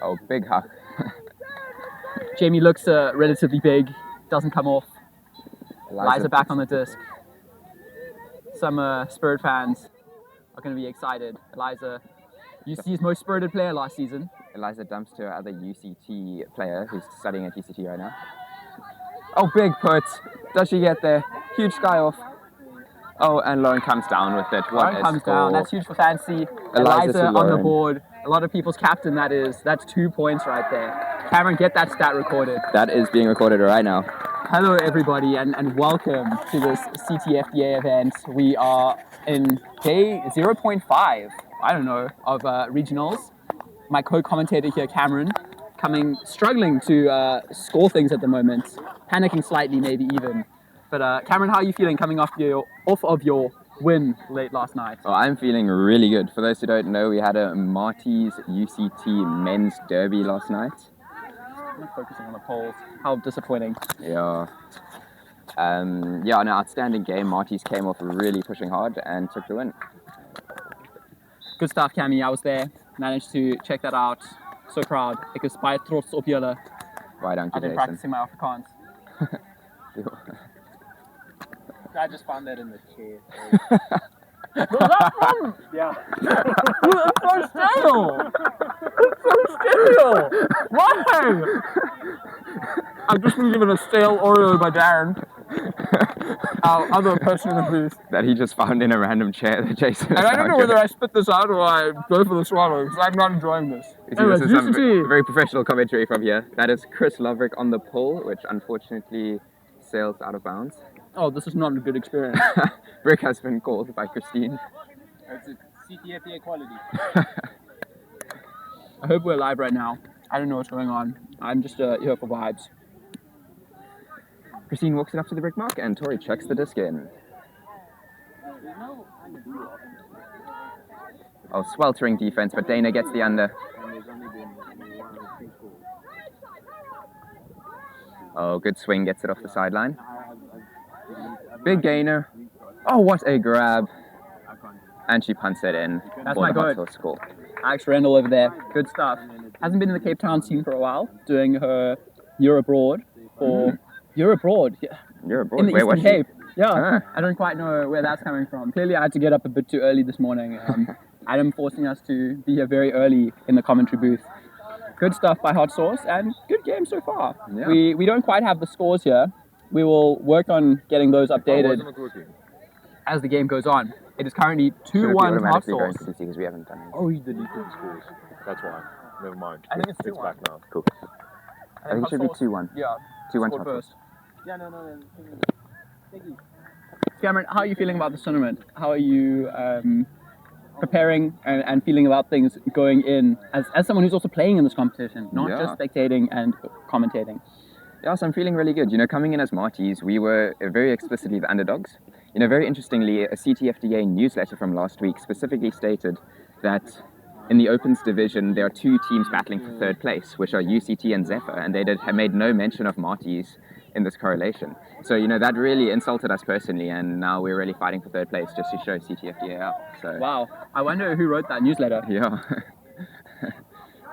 Oh, big huck. Jamie looks relatively big, doesn't come off. Eliza back on the disc. Some Spirit fans are going to be excited. Eliza, UCT's most spirited player last season. Eliza dumps to her other UCT player who's studying at UCT right now. Oh, big put. Does she get there? Huge sky off. Oh, and Lauren comes down with it. What Lauren a comes score. down. That's huge for fancy. Eliza on the board. A lot of people's captain, that is. That's 2 points right there. Cameron, get that stat recorded. That is being recorded right now. Hello, everybody, and welcome to this CTFDA event. We are in day 0.5, I don't know, of regionals. My co-commentator here, Cameron, struggling to score things at the moment. Panicking slightly, maybe even. But Cameron, how are you feeling coming off of your win late last night? Oh, I'm feeling really good. For those who don't know, we had a Marty's UCT men's derby last night. I'm not focusing on the polls. How disappointing. Yeah. An outstanding game. Marty's came off really pushing hard and took the win. Good stuff, Cammy. I was there. Managed to check that out. So proud. Ek is baie trots op julle. Why don't you, I've been Jason? practicing my Afrikaans. I just found that in the chair. Yeah. It's so stale! It's so stale! Why? I've just been given a stale Oreo by Darren. Our other person in the booth. That he just found in a random chair that Jason. And I don't know whether I spit this out or I go for the swallow, because I'm not enjoying this. Anyways, this is some very professional commentary from here. That is Chris Loverick on the pole, which unfortunately sails out of bounds. Oh, this is not a good experience. Brick has been called by Christine. It's a CTFDA quality. I hope we're live right now. I don't know what's going on. I'm just here for vibes. Christine walks it up to the brick mark and Tori checks the disc in. Oh, sweltering defense, but Dana gets the under. Oh, good swing, gets it off the sideline. Big gainer. Oh, what a grab. And she punts it in. That's my goal. Score. Alex Randall over there. Good stuff. Hasn't been in the Cape Town scene for a while, doing her year abroad. Year abroad. Yeah. You're abroad. In the Where Eastern was she? Cape. Yeah. I don't quite know where that's coming from. Clearly, I had to get up a bit too early this morning. Adam forcing us to be here very early in the commentary booth. Good stuff by Hot Sauce and good game so far. Yeah. We don't quite have the scores here. We will work on getting those updated as the game goes on. It is currently 2-1 Hot Sauce. Because we haven't done it. Oh, he deleted the scores. That's why. Never mind. I think it's 2-1. back now. Cool. I think it should be 2-1. Yeah. 2-1 scored Hot Sauce. first. Yeah, no. Thank you. Cameron, how are you feeling about the tournament? How are you preparing and feeling about things going in as someone who's also playing in this competition, not just spectating and commentating? Yeah, so I'm feeling really good. You know, coming in as Marty's, we were very explicitly the underdogs. You know, very interestingly, a CTFDA newsletter from last week specifically stated that in the Opens division, there are 2 teams battling for 3rd place, which are UCT and Zephyr, and they made no mention of Marty's in this correlation. So, you know, that really insulted us personally, and now we're really fighting for 3rd place just to show CTFDA up. So, wow, I wonder who wrote that newsletter. Yeah.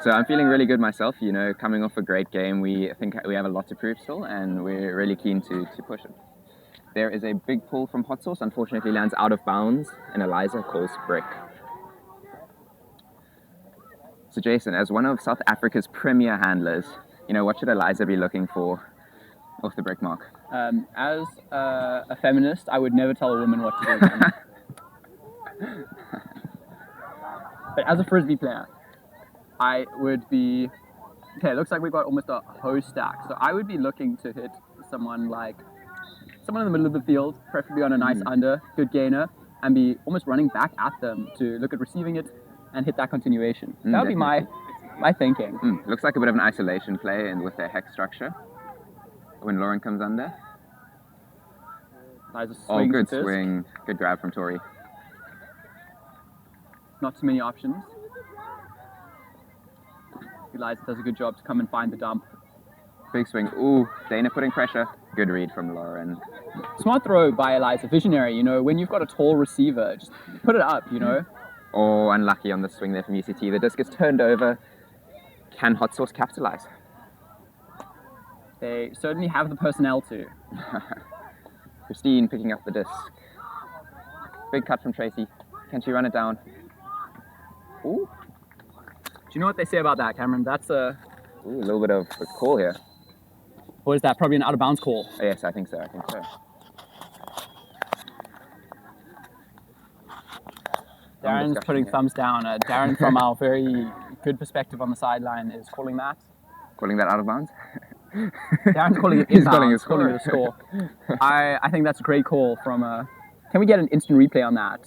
So I'm feeling really good myself, you know, coming off a great game. We think we have a lot to prove still, and we're really keen to push it. There is a big pull from Hot Sauce, unfortunately lands out of bounds, and Eliza calls brick. So Jason, as one of South Africa's premier handlers, you know, what should Eliza be looking for off the brick mark? As a feminist, I would never tell a woman what to do. But as a Frisbee player, I would be... Okay, it looks like we've got almost a hose stack. So I would be looking to hit someone in the middle of the field, preferably on a nice under, good gainer, and be almost running back at them to look at receiving it and hit that continuation. That would be my thinking. Looks like a bit of an isolation play and with their hex structure. When Lauren comes under. Oh, good swing. Good grab from Tori. Not too many options. Eliza does a good job to come and find the dump. Big swing. Ooh, Dana putting pressure. Good read from Lauren. Smart throw by Eliza. Visionary, you know, when you've got a tall receiver, just put it up, you know. Oh, unlucky on the swing there from UCT. The disc is turned over. Can Hot Sauce capitalize? They certainly have the personnel to. Christine picking up the disc. Big cut from Tracy. Can she run it down? Ooh. Do you know what they say about that, Cameron? That's a... Ooh, a little bit of a call here. Or is that probably an out-of-bounds call? Oh, yes, I think so. Darren's putting thumbs down. Darren, from our very good perspective on the sideline, is calling that. Calling that out of bounds? Darren's calling it He's inbounds, calling it a score. I think that's a great call from... Can we get an instant replay on that?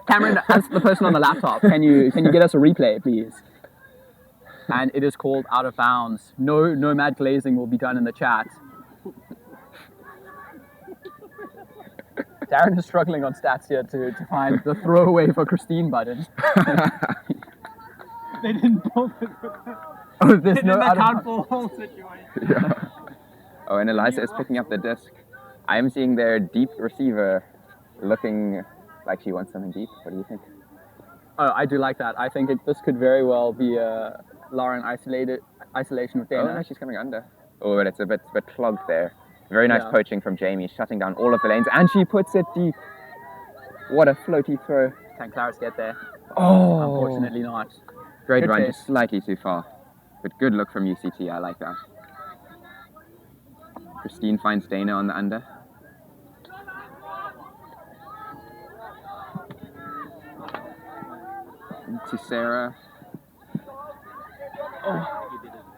Cameron, as the person on the laptop, can you get us a replay, please? And it is called out of bounds. No mad glazing will be done in the chat. Darren is struggling on stats here to find the throwaway for Christine button. They didn't both. Oh, there's no out out of bounds situation. Yeah. Oh, and Eliza is picking up the disc. I am seeing their deep receiver looking like she wants something deep. What do you think? Oh, I do like that. I think this could very well be Lauren isolation with Dana. Oh, no, she's coming under. Oh, but it's a bit clogged there. Very nice poaching from Jamie, shutting down all of the lanes, and she puts it deep. What a floaty throw. Can Claris get there? Oh, Unfortunately not. Great Good run, chase. just slightly too far. But good look from UCT, I like that. Christine finds Dana on the under. To Sarah.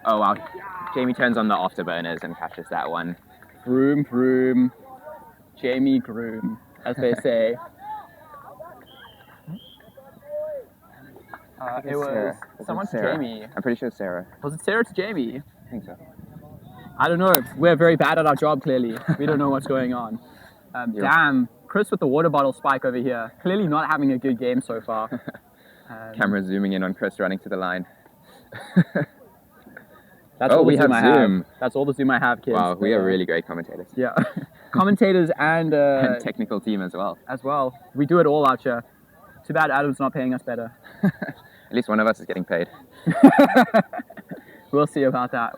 Oh wow. Jamie turns on the afterburners and catches that one. Vroom, vroom. Jamie Groom, as they say. It was someone to Jamie. I'm pretty sure Sarah. Was it Sarah to Jamie? I think so. I don't know. We're very bad at our job, clearly. We don't know what's going on. Damn. Chris with the water bottle spike over here. Clearly not having a good game so far. Camera zooming in on Chris running to the line. That's all we the zoom have I Zoom. have. That's all the zoom I have, kids. Wow, we are really great commentators. Yeah. Commentators and... And technical team as well. We do it all out here. Too bad Adam's not paying us better. At least one of us is getting paid. We'll see about that.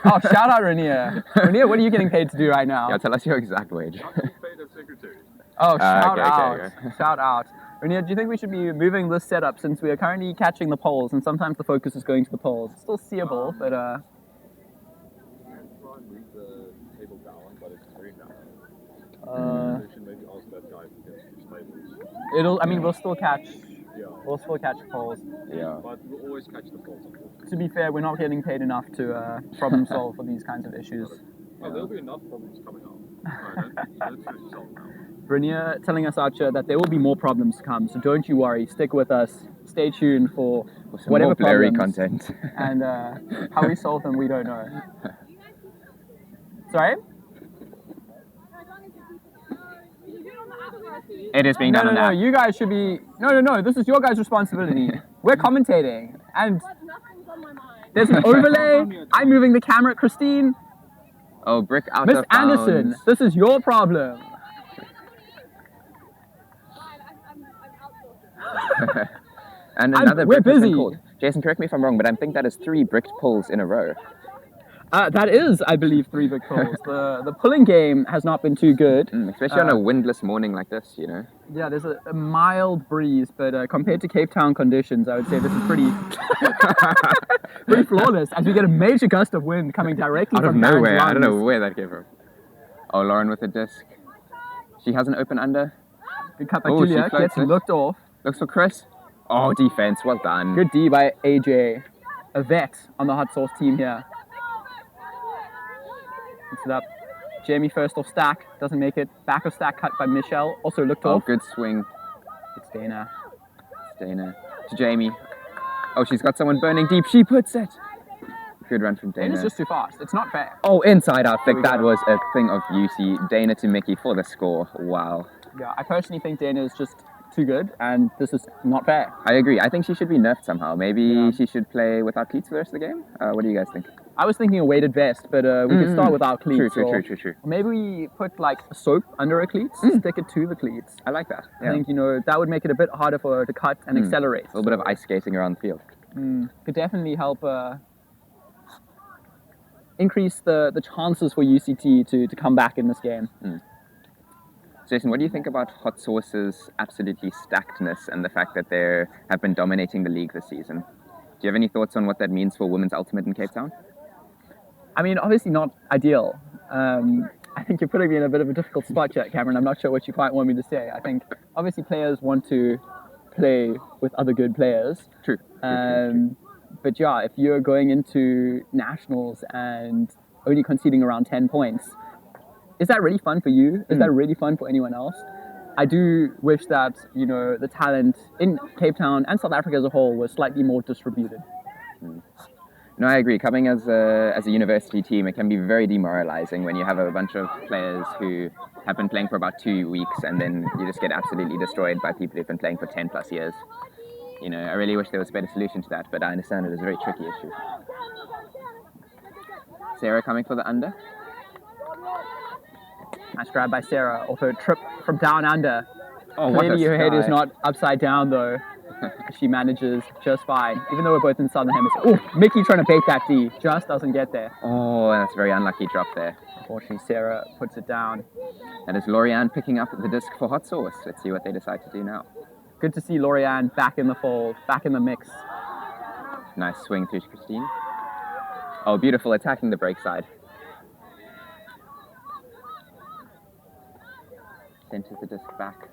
Oh, shout out Rainier. Rainier, what are you getting paid to do right now? Yeah, tell us your exact wage. Oh, shout okay, out. okay. Shout out. Rainier, do you think we should be moving this setup since we are currently catching the poles and sometimes the focus is going to the poles? It's still seeable, but we'll still catch poles. Yeah. But we'll always catch the balls. To be fair, we're not getting paid enough to problem solve for these kinds of issues. Oh, there'll be enough problems coming up. Don't stress yourself now. Rainier telling us out here that there will be more problems to come, so don't you worry. Stick with us. Stay tuned for Some whatever more blurry problems. content. And how we solve them, we don't know. Sorry? It is being done on No, that. you guys should be... No, this is your guys' responsibility. We're commentating, and there's an overlay. I'm moving the camera at Christine. Oh, brick out Miss of bounds. Anderson, this is your problem. And another we're brick has been busy. called. Jason, correct me if I'm wrong, but I think that is 3 bricked pulls in a row. That is, I believe, 3 big pulls. The pulling game has not been too good. Especially on a windless morning like this, you know. Yeah, there's a mild breeze, but compared to Cape Town conditions, I would say this is pretty pretty flawless, as we get a major gust of wind coming directly Out of from nowhere. Darren's I don't know lungs. where that came from. Oh, Lauren with the disc. She has an open under. Good cut by Oh, she Julia, floats gets it. looked off. Looks for Chris. Oh, defense. Well done. Good D by AJ, a vet on the hot sauce team here. Puts it up. Jamie first off stack, doesn't make it. Back of stack cut by Michelle, also looked Oh, off. good swing. It's Dana. Dana. To Jamie. Oh, she's got someone burning deep. She puts it. Good run from Dana. Dana's just too fast. It's not fair. Oh, inside out flick. we That go. was a thing of beauty. Dana to Mickey for the score. Wow. Yeah, I personally think Dana is just too good, and this is not fair. I agree. I think she should be nerfed somehow. Maybe Yeah. she should play without cleats for the rest of the game. What do you guys think? I was thinking a weighted vest, but we could start without cleats. True. Or maybe we put like soap under her cleats, stick it to the cleats. I like that. I think, that would make it a bit harder for her to cut and accelerate. A little bit of ice skating around the field. Could definitely help increase the chances for UCT to come back in this game. Jason, what do you think about Hot Sauce's absolutely stackedness and the fact that they have been dominating the league this season? Do you have any thoughts on what that means for women's ultimate in Cape Town? I mean, obviously not ideal. I think you're putting me in a bit of a difficult spot here, Cameron. I'm not sure what you quite want me to say. I think obviously players want to play with other good players. True. But yeah, if you're going into nationals and only conceding around 10 points, is that really fun for you? Is that really fun for anyone else? I do wish that, the talent in Cape Town and South Africa as a whole was slightly more distributed. No, I agree. Coming as a university team, it can be very demoralizing when you have a bunch of players who have been playing for about 2 weeks and then you just get absolutely destroyed by people who've been playing for 10 plus years. I really wish there was a better solution to that, but I understand it is a very tricky issue. Sarah coming for the under. Nice grab by Sarah off her trip from down under. Oh, what Clearly a her head is sky. not upside down though. She manages just fine, even though we're both in Southern Hemisphere. Oh, Mickey trying to bait that D, just doesn't get there. Oh, that's a very unlucky drop there. Unfortunately, Sarah puts it down. That is Lorianne picking up the disc for Hot Sauce. Let's see what they decide to do now. Good to see Lorianne back in the fold, back in the mix. Nice swing through to Christine. Oh, beautiful, attacking the break side. Centers the disc back.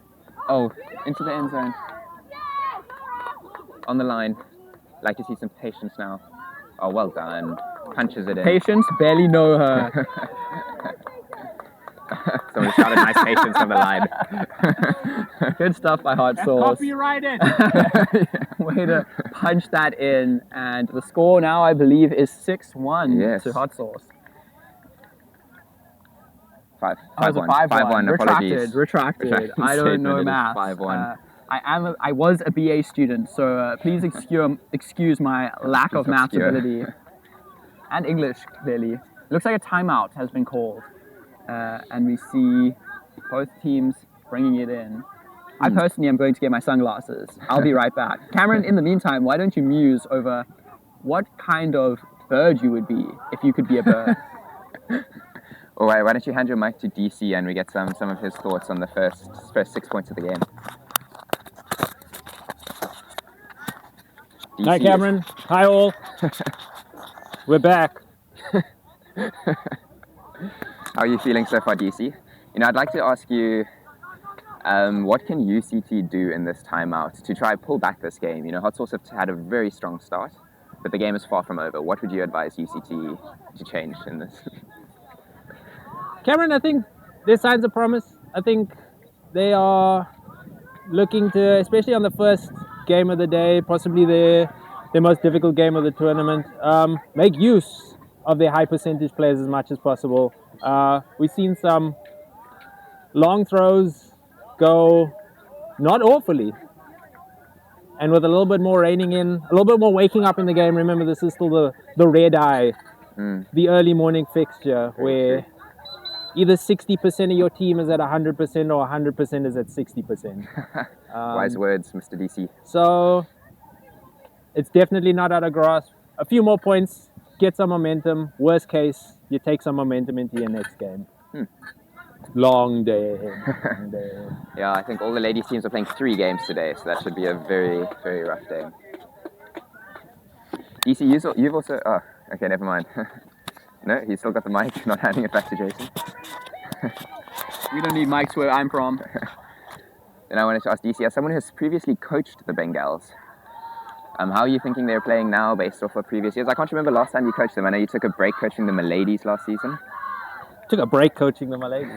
Oh, into the end zone. On the line. Like to see some patience now. Oh, well done. Punches it in. Patience, barely know her. Someone shouted nice patience on the line. Good stuff by Hot Sauce. Copyrighted. Way to punch that in. And the score now, I believe, is 6-1 to Hot Sauce. 5-1. 5-1. Apologies. Retracted. I don't know math. 5-1. I was a BA student, so please excuse my lack of math ability. And English, clearly. Looks like a timeout has been called. And we see both teams bringing it in. I personally am going to get my sunglasses. I'll be right back. Cameron, in the meantime, why don't you muse over what kind of bird you would be if you could be a bird? All right, why don't you hand your mic to DC and we get some of his thoughts on the first 6 points of the game. DC Hi, Cameron. Hi, all. We're back. How are you feeling so far, DC? I'd like to ask you, what can UCT do in this timeout to try pull back this game? Hot Sauce have had a very strong start, but the game is far from over. What would you advise UCT to change in this? Cameron, I think there's signs of promise. I think they are looking to, especially on the first game of the day, possibly their most difficult game of the tournament, make use of their high percentage players as much as possible. We've seen some long throws go not awfully, and with a little bit more reining in, a little bit more waking up in the game. Remember, this is still the red eye, the early morning fixture, where either 60% of your team is at 100% or 100% is at 60%. Wise words, Mr. DC. So it's definitely not out of grasp. A few more points, get some momentum. Worst case, you take some momentum into your next game. Long day ahead. Long day ahead. Yeah, I think all the ladies teams are playing 3 games today, so that should be a very, very rough day. DC, you've also... Oh, okay, never mind. No, he's still got the mic, not handing it back to Jason. We don't need mics where I'm from. Then I wanted to ask DC, as someone who has previously coached the Bengals, how are you thinking they're playing now based off of previous years? I can't remember last time you coached them. I know you took a break coaching the Ladies last season. Took a break coaching the ladies.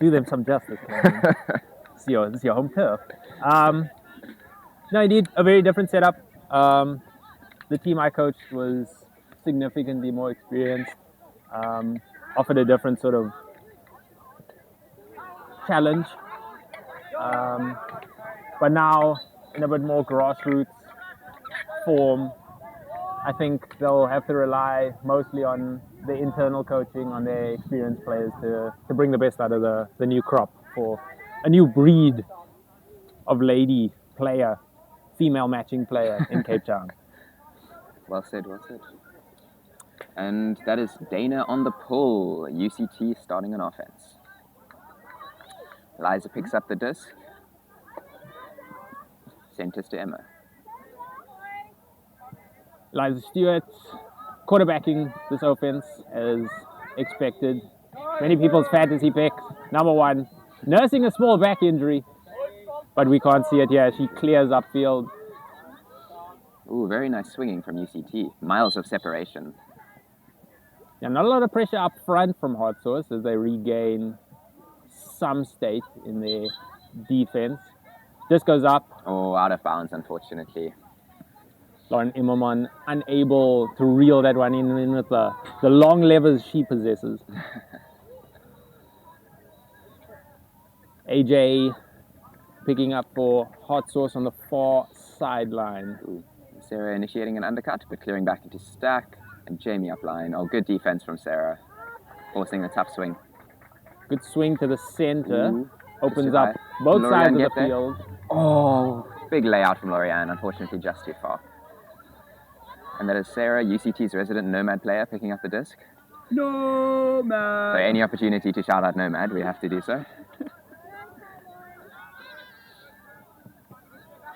Do them some justice. This is your home turf. No, indeed, a very different setup. The team I coached was significantly more experienced, offered a different sort of challenge. But now, in a bit more grassroots form, I think they'll have to rely mostly on the internal coaching, on their experienced players to bring the best out of the new crop for a new breed of lady player, female matching player in Cape Town. Well said, well said. And that is Dana on the pull. UCT starting on offense. Liza picks up the disc. Centers to Emma. Liza Stewart quarterbacking this offense as expected. Many people's fantasy pick, number one, nursing a small back injury, but we can't see it here. She clears upfield. Ooh, very nice swinging from UCT. Miles of separation. Yeah, not a lot of pressure up front from Hot Sauce as they regain some state in their defense. Just goes up. Oh, out of bounds, unfortunately. Lauren Immerman unable to reel that one in with the long levers she possesses. AJ picking up for Hot Sauce on the far sideline. Ooh. Sarah initiating an undercut, but clearing back into stack. And Jamie up line. Oh, good defense from Sarah. Forcing a tough swing. Good swing to the center. Ooh, Opens up both Lorianne sides of get the there? field. Oh, big layout from Lorianne. Unfortunately, just too far. And that is Sarah, UCT's resident Nomad player, picking up the disc. Nomad! So any opportunity to shout out Nomad, we have to do so.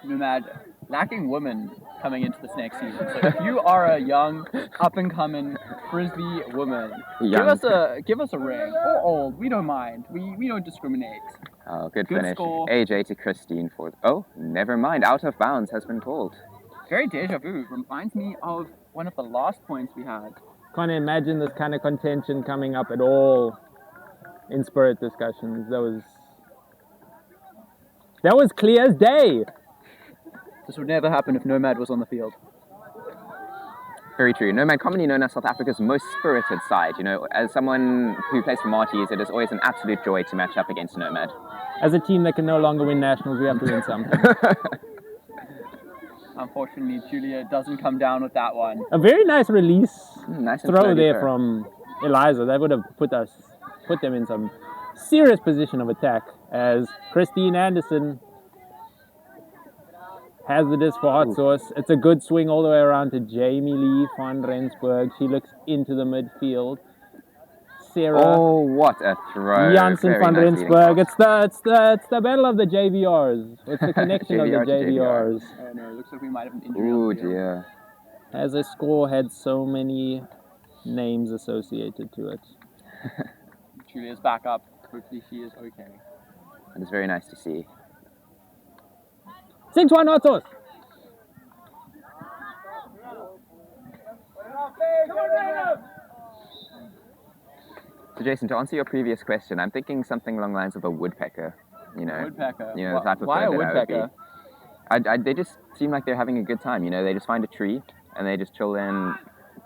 Nomad, lacking women coming into this next season. So if you are a young, up-and-coming Frisbee woman, Young. give us a ring. Or old, we don't mind. We don't discriminate. Oh, good Good finish. score. AJ to Christine for... Oh, never mind. Out of bounds has been called. Very deja vu. Reminds me of one of the last points we had. Can't imagine this kind of contention coming up at all in spirit discussions. That was clear as day. This would never happen if Nomad was on the field. Very true. Nomad, commonly known as South Africa's most spirited side. You know, as someone who plays for Marties, it is always an absolute joy to match up against Nomad. As a team that can no longer win nationals, we have to win something. Unfortunately, Julia doesn't come down with that one. A very nice release Nice and throw slowly there throw. from Eliza. That would have put them in some serious position of attack as Christine Anderson has the disc for Hot Sauce. It's a good swing all the way around to Jamie Lee van Rensburg. She looks into the midfield. Sarah Oh, what a throw. Janssen Very van nice leading Rensburg. pass. It's the battle of the JVRs. It's the connection of the JVR to JVR. JVRs. Oh no, it looks like we might have an injury. Oh, on the field. dear. As a score had so many names associated to it. Julia's back up. Hopefully she is okay. It is very nice to see. 6-1 Hot Sauce. So, Jason, to answer your previous question, I'm thinking something along the lines of a woodpecker. You know, Woodpecker. You know, the type of Why a bird that I would be. woodpecker? They just seem like they're having a good time. You know, they just find a tree and they just chill there and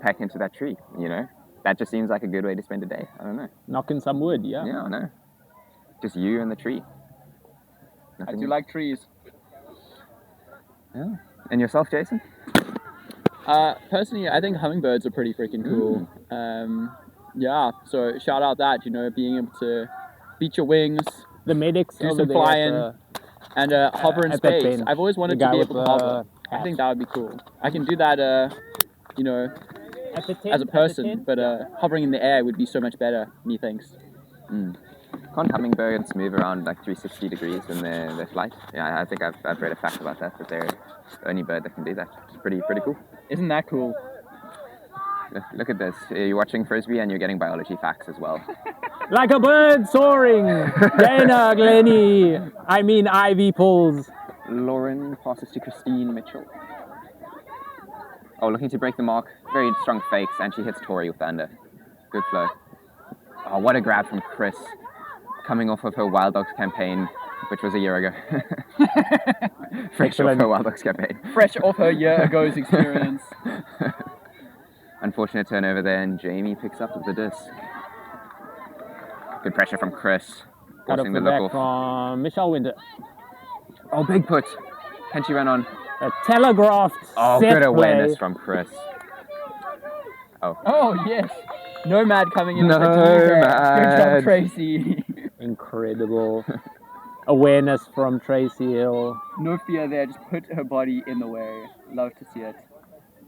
peck into that tree. You know, that just seems like a good way to spend a day. I don't know. Knocking some wood, yeah. Yeah, I know. Just you and the tree. I Nothing do like trees. Yeah. And yourself, Jason? Personally, I think hummingbirds are pretty freaking cool. Yeah, so shout out that, you know, being able to beat your wings The medics Do over some there flying. at and hover in at that space. bench, I've always wanted the to guy be with able to the hover. I hat. think that would be cool. I can do that, you know, at the tent, as a person, but hovering in the air would be so much better, methinks. Can't hummingbirds move around like 360 degrees in their flight? Yeah, I think I've read a fact about that they're the only bird that can do that. It's pretty cool. Isn't that cool? Look at this. You're watching Frisbee and you're getting biology facts as well. Like a bird soaring. Dana Glennie. I mean Ivy pulls. Lauren passes to Christine Mitchell. Oh, looking to break the mark. Very strong fakes, and she hits Tori with the under. Good flow. Oh, what a grab from Chris. Coming off of her Wild Dogs campaign, which was a year ago. Fresh off her Wild Dogs campaign. Fresh off her year ago's experience. Unfortunate turnover there, and Jamie picks up the disc. Good pressure from Chris. Cut off Forcing the the look back off. from Michelle Winter. Oh, big put. Can she run on? A telegraphed Oh, set good awareness play. from Chris. Oh, yes. Nomad coming in. Nomad. Good job, Tracy. Incredible awareness from Tracy Hill. No fear there. Just put her body in the way. Love to see it.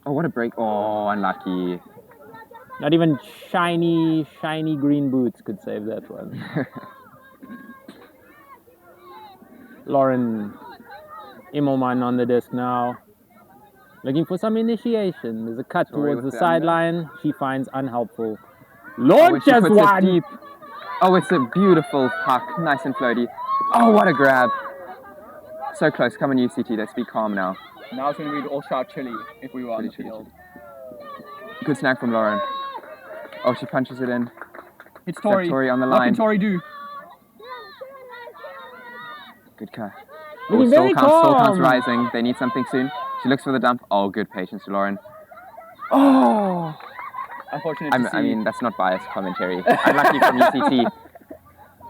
Oh, what a break. Oh, unlucky. Not even shiny green boots could save that one. Lauren Immelman on the disc now. Looking for some initiation. There's a cut Sorry towards with the the under. sideline. She finds unhelpful. Oh, and she Launches puts it one! deep. Oh, it's a beautiful puck. Nice and floaty. Oh, what a grab. So close. Come on, UCT. Let's be calm now. Now it's going to be all shout chili if we were on the Chili, field. Good snag from Lauren. Oh, she punches it in. It's Tori. Tori on the What line. can Tori do? Good cut. Looking Oh, very still counts calm. rising. They need something soon. She looks for the dump. Oh, good patience to Lauren. Oh! Unfortunate to see. I mean, that's not biased commentary. Unlucky from UCT.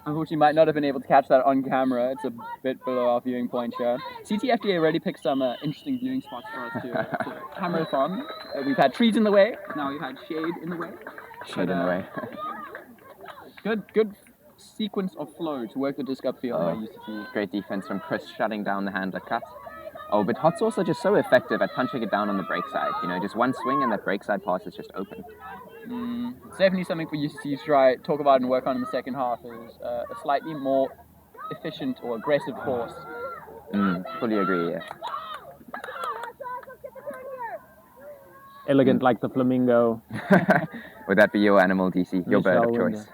Unfortunately, might not have been able to catch that on camera. It's a bit below our viewing point here. CTFDA already picked some interesting viewing spots for us to camera from. We've had trees in the way. Now we've had shade in the way. Shade in the way. Good sequence of flow to work the disc upfield by UCT. Great defense from Chris, shutting down the handler cut. Oh, but Hot Sauce are just so effective at punching it down on the break side. You know, just one swing and that break side pass is just open. It's definitely something for UCT to try, talk about and work on in the second half is a slightly more efficient or aggressive course. Fully agree, yeah. Elegant like the flamingo. Would that be your animal, DC? Your bird of Michelle choice?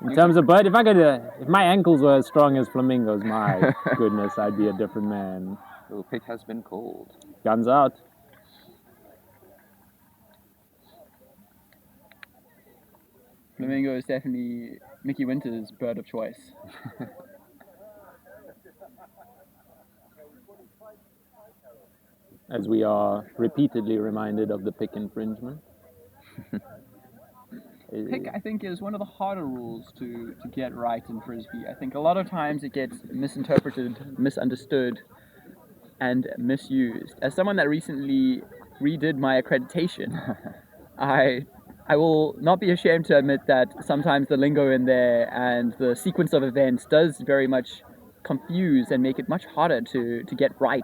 In terms of bird, if my ankles were as strong as flamingos, my goodness, I'd be a different man. Little pick has been called. Guns out. Flamingo is definitely Mickey Winter's bird of choice. As we are repeatedly reminded of the pick infringement. Pick, I think, is one of the harder rules to get right in Frisbee. I think a lot of times it gets misinterpreted, misunderstood, and misused. As someone that recently redid my accreditation, I will not be ashamed to admit that sometimes the lingo in there and the sequence of events does very much confuse and make it much harder to get right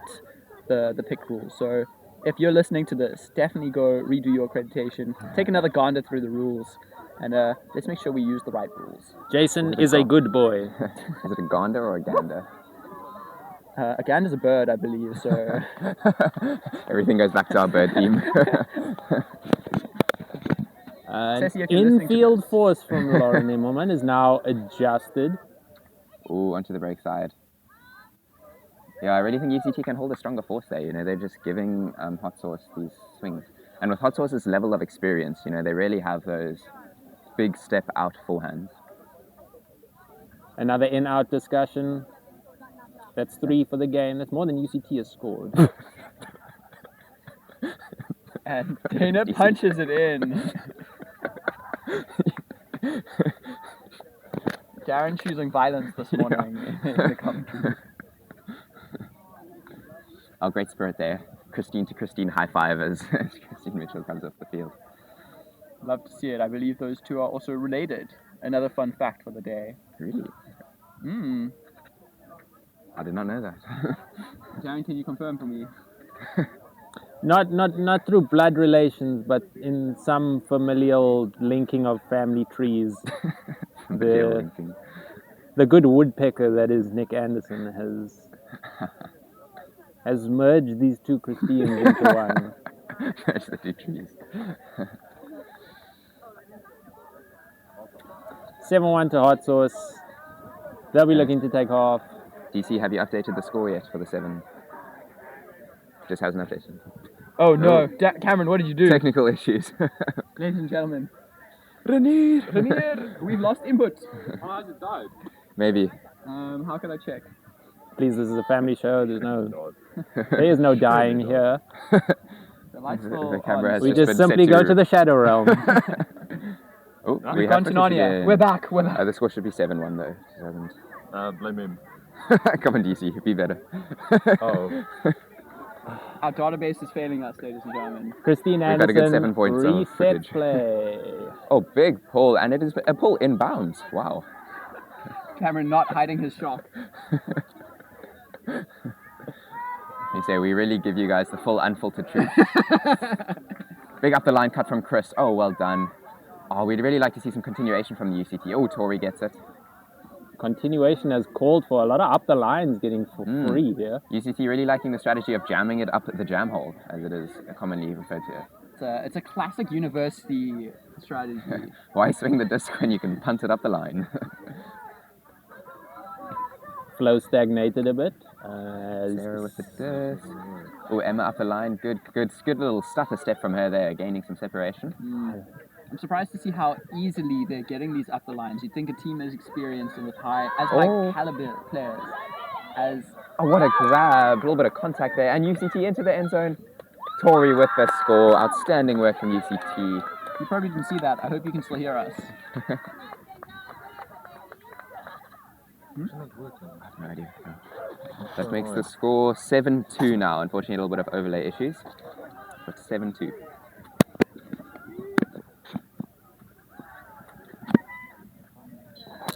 the pick rules. So if you're listening to this, definitely go redo your accreditation, take another gander through the rules, and let's make sure we use the right rules. Jason is a good boy. Is it a gander or a gander? A gander's a bird, I believe, so... Everything goes back to our bird theme. Ceci, if you're listening to Infield this. force from Lauren Immelman is now adjusted. Ooh, onto the break side. Yeah, I really think UCT can hold a stronger force there. You know, they're just giving Hot Sauce these swings. And with Hot Sauce's level of experience, you know, they really have those big step out forehands. Another in-out discussion. That's 3 for the game. That's more than UCT has scored. And Dana punches it in. Darren choosing violence this morning in the commentary. Oh, great spirit there. Christine to Christine high five as Christine Mitchell comes off the field. Love to see it. I believe those two are also related. Another fun fact for the day. Really? I did not know that. Darren, can you confirm for me? Not through blood relations, but in some familial linking of family trees. The good woodpecker that is Nick Anderson has merged these two Christines into one. Merged the two trees. 7-1 to Hot Sauce. They'll be looking to take off. DC, have you updated the score yet for the 7? Just hasn't updated. Oh no, Cameron, what did you do? Technical issues. Ladies and gentlemen, Renier! we've lost input. Oh, has it died? Maybe. How can I check? Please, this is a family show. There is no dying here. The light's still The camera on. has We just just been simply set go to- to the Shadow Realm. Oh, We've gone to Narnia. We're back. The score should be 7-1 though. It hasn't. Blame him. Come on, DC, be better. Oh. Our database is failing us, ladies and gentlemen. Christine We've got a good Anderson, 7 points of reset footage. play. Oh, big pull, and it is a pull inbounds. Wow. Cameron not hiding his shock. You say we really give you guys the full unfiltered truth. Big up the line cut from Chris. Oh, well done. Oh, we'd really like to see some continuation from the UCT. Oh, Tori gets it. Continuation has called for a lot of up the lines getting for free here. UCT really liking the strategy of jamming it up the jam hole, as it is commonly referred to. It's a classic university strategy. Why swing the disc when you can punt it up the line? Flow stagnated a bit. Sarah with the disc. Oh, Emma up the line. Good little stutter step from her there, gaining some separation. I'm surprised to see how easily they're getting these up the lines. You'd think a team as experienced and with high caliber players as... Oh, what a grab. A little bit of contact there. And UCT into the end zone. Tori with the score. Outstanding work from UCT. You probably didn't see that. I hope you can still hear us. I have no idea. No. That makes the score 7-2 now. Unfortunately, a little bit of overlay issues. But 7-2.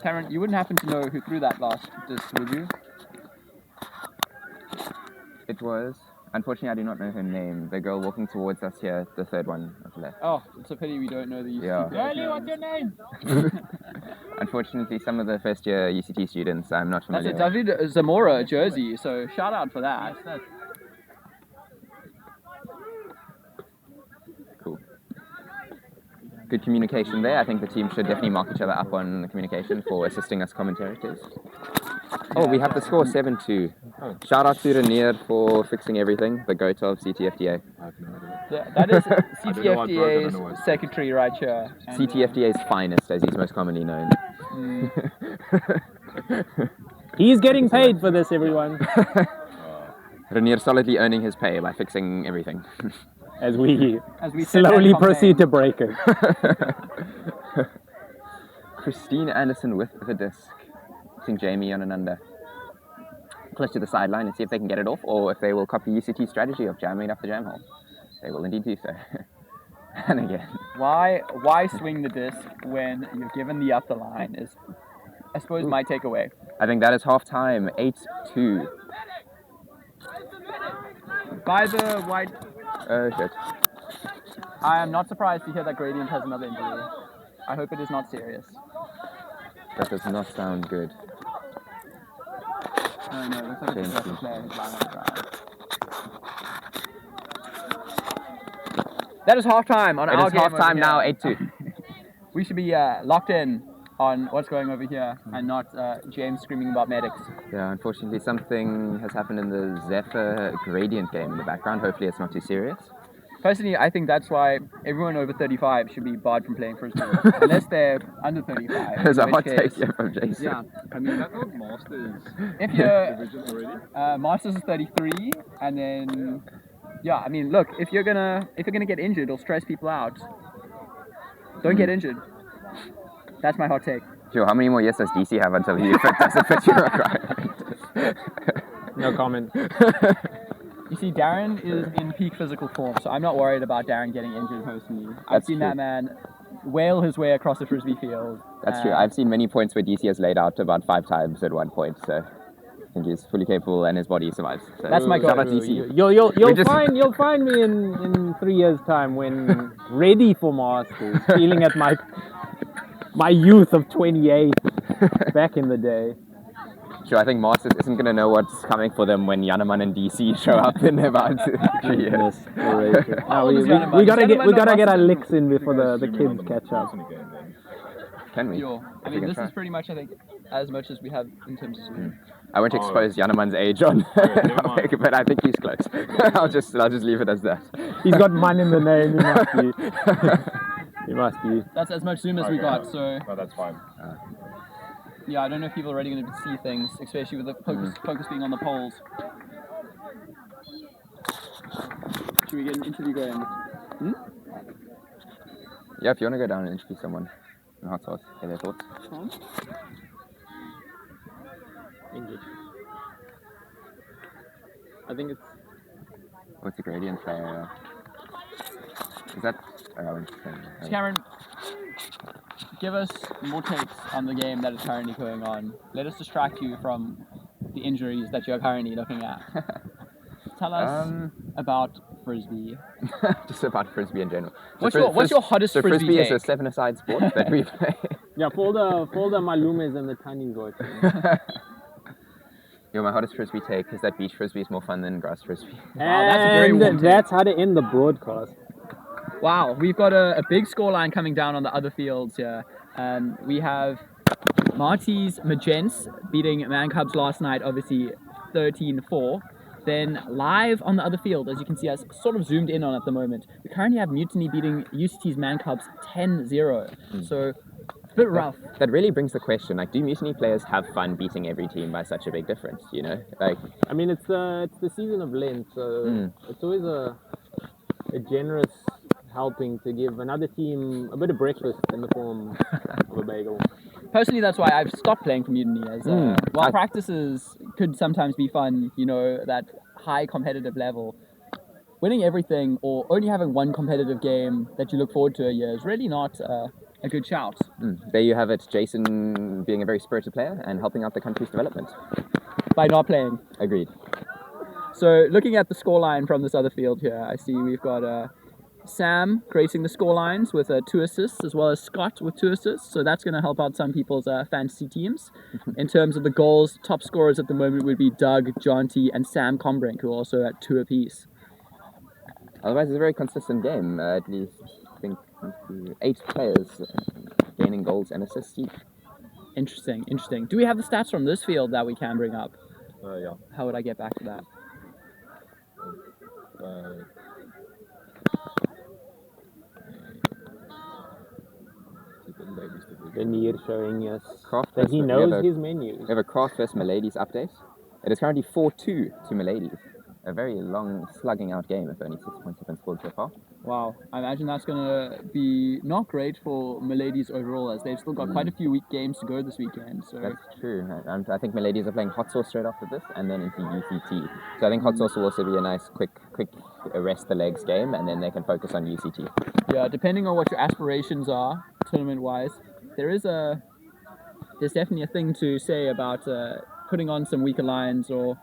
Cameron, you wouldn't happen to know who threw that last disc, would you? It was... Unfortunately, I do not know her name. The girl walking towards us here, the third one on the left. Oh, it's a pity we don't know the UCT. Yeah. Riley, what's your name? Unfortunately, some of the first year UCT students I'm not familiar That's a David Zamora jersey, so shout out for that. Cool. Good communication there. I think the team should definitely mark each other up on the communication for assisting us commentators. Oh, we have the score 7-2. Shout out to Renier for fixing everything, the GOAT of CTFDA. Yeah, that is CTFDA's secretary right here. And, CTFDA's finest, as he's most commonly known. He's getting paid for this, everyone. Renier solidly earning his pay by fixing everything. As we sit slowly and proceed to break it. Christine Anderson with the disc. Seeing Jamie on an under. Close to the sideline and see if they can get it off, or if they will copy UCT's strategy of jamming up the jam hole. They will indeed do so. And again. Why swing the disc when you're given the up the line is, I suppose, my takeaway. I think that is half time, 8-2. By the white... Oh shit. I am not surprised to hear that Gradient has another injury. I hope it is not serious. That does not sound good. No, it looks like it's a player who's lying on the ground. That is half-time on our game. It is half-time now, 8-2. We should be locked in on what's going over here and not James screaming about medics. Yeah, unfortunately something has happened in the Zephyr Gradient game in the background. Hopefully it's not too serious. Personally, I think that's why everyone over 35 should be barred from playing Frisbee, unless they're under 35. There's a hot take here from Jason. Yeah, I mean, that was Masters if you're division already. Masters is 33, and then yeah, I mean, look, if you're gonna get injured or stress people out, don't get injured. That's my hot take. Joe, how many more years does DC have until he doesn't fit your requirement? No comment. You see, Darren is in peak physical form, so I'm not worried about Darren getting injured personally. I've seen that man whale his way across the Frisbee field. That's true. I've seen many points where DC has laid out about 5 times at one point, so I think he's fully capable and his body survives. So that's my goal. Shout out DC. You'll find me in 3 years' time when ready for Masters, feeling at my youth of 28 back in the day. Sure, I think Masters isn't going to know what's coming for them when Yanaman and DC show up in about 3 years. We gotta get our licks in before the kids catch up. Can we? I mean, this is pretty much, I think, as much as we have in terms of... I won't expose Yanaman's age on, but I think he's close. I'll just leave it as that. He's got man in the name. He must be. He must be. That's as much Zoom as we got, so... No, that's fine. Yeah, I don't know if people are already going to see things, especially with the focus being on the polls. Should we get an interview going? Yeah, if you want to go down and interview someone in hot sauce, hear their thoughts. English. I think it's What's a gradient player? Is that? I won't say. Cameron, give us more takes on the game that is currently going on. Let us distract you from the injuries that you're currently looking at. Tell us about frisbee. Just about frisbee in general. What's your hottest so frisbee frisbee take? is a 7-a-side sport that we play. yeah. For the Malumes and the Tanis watching. My hottest frisbee take is that beach frisbee is more fun than grass frisbee. Wow, that's a very warm take. That's how to end the broadcast. Wow, we've got a big scoreline coming down on the other fields here. We have Marty's Magents beating Man Cubs last night, obviously 13-4. Then live on the other field, as you can see us sort of zoomed in on at the moment, we currently have Mutiny beating UCT's Man Cubs 10-0. So it's a bit rough. That really brings the question, like, do Mutiny players have fun beating every team by such a big difference, you know? Like, I mean, it's the season of Lent, so it's always a generous helping to give another team a bit of breakfast in the form of a bagel. Personally, that's why I've stopped playing for Mutiny, as while practices could sometimes be fun, you know, that high competitive level. Winning everything or only having one competitive game that you look forward to a year is really not a good shout. There you have it, Jason being a very spirited player and helping out the country's development. By not playing. Agreed. So looking at the scoreline from this other field here, I see we've got Sam creating the scorelines with 2 assists, as well as Scott with 2 assists. So that's going to help out some people's fantasy teams. In terms of the goals, top scorers at the moment would be Doug, Jonty, and Sam Combrink, who are also at 2 apiece. Otherwise, it's a very consistent game. At least, I think, 8 players gaining goals and assists each. Interesting. Do we have the stats from this field that we can bring up? Yeah. How would I get back to that? Then you're showing us Craft that he versus- knows his menus. We have a Craft vs Miladies update. It is currently 4-2 to Miladies. A very long, slugging out game if only 6 points have been scored so far. Wow, I imagine that's going to be not great for Miladies overall, as they've still got quite a few weak games to go this weekend. So That's true. I think Miladies are playing Hot Sauce straight after this and then into UCT. So I think Hot Sauce will also be a nice, quick rest the legs game, and then they can focus on UCT. yeah, depending on what your aspirations are, tournament-wise, there's definitely a thing to say about putting on some weaker lines or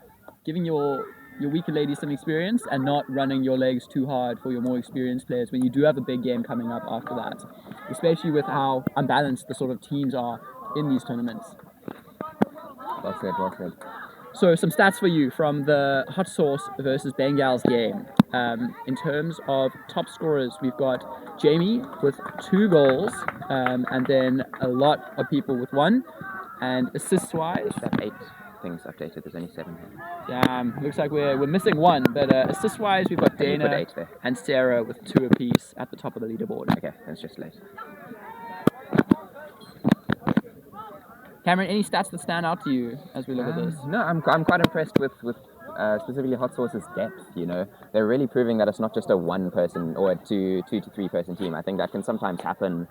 giving your weaker ladies some experience and not running your legs too hard for your more experienced players when you do have a big game coming up after that, especially with how unbalanced the sort of teams are in these tournaments. Well said. So some stats for you from the Hot Sauce versus Bengals game. In terms of top scorers, we've got Jamie with 2 goals, and then a lot of people with 1. And assists-wise, Is that 8 things updated? There's only 7 here. looks like we're missing 1. But assist-wise, we've got You put Dana 8 there. and Sarah with 2 apiece at the top of the leaderboard. Okay, that's just late. Cameron, any stats that stand out to you as we look at this? No, I'm quite impressed with specifically Hot Sauce's depth. You know, they're really proving that it's not just a 1-person or a 2 to 3-person team. I think that can sometimes happen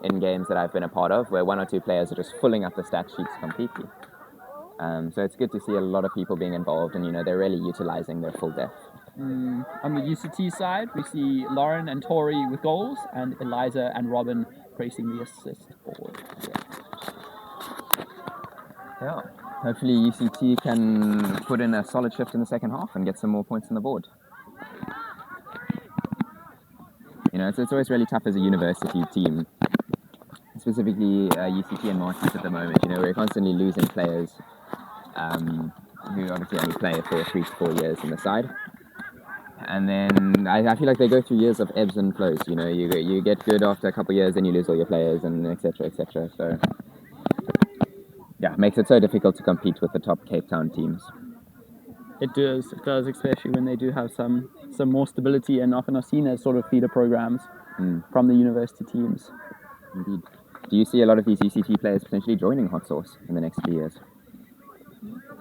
in games that I've been a part of, where 1 or 2 players are just filling up the stat sheets completely. So it's good to see a lot of people being involved, and they're really utilizing their full depth. On the UCT side, we see Lauren and Tori with goals, and Eliza and Robin gracing the assist board. Yeah. Hopefully UCT can put in a solid shift in the second half and get some more points on the board. It's always really tough as a university team, specifically UCT and Martins at the moment. We're constantly losing players who obviously only play for 3 to 4 years in the side. And then I feel like they go through years of ebbs and flows. You get good after a couple of years, then you lose all your players, and etc. So yeah, it makes it so difficult to compete with the top Cape Town teams. It does, especially when they do have some more stability and often are seen as sort of feeder programs from the university teams. Indeed. Do you see a lot of these UCT players potentially joining Hot Sauce in the next few years?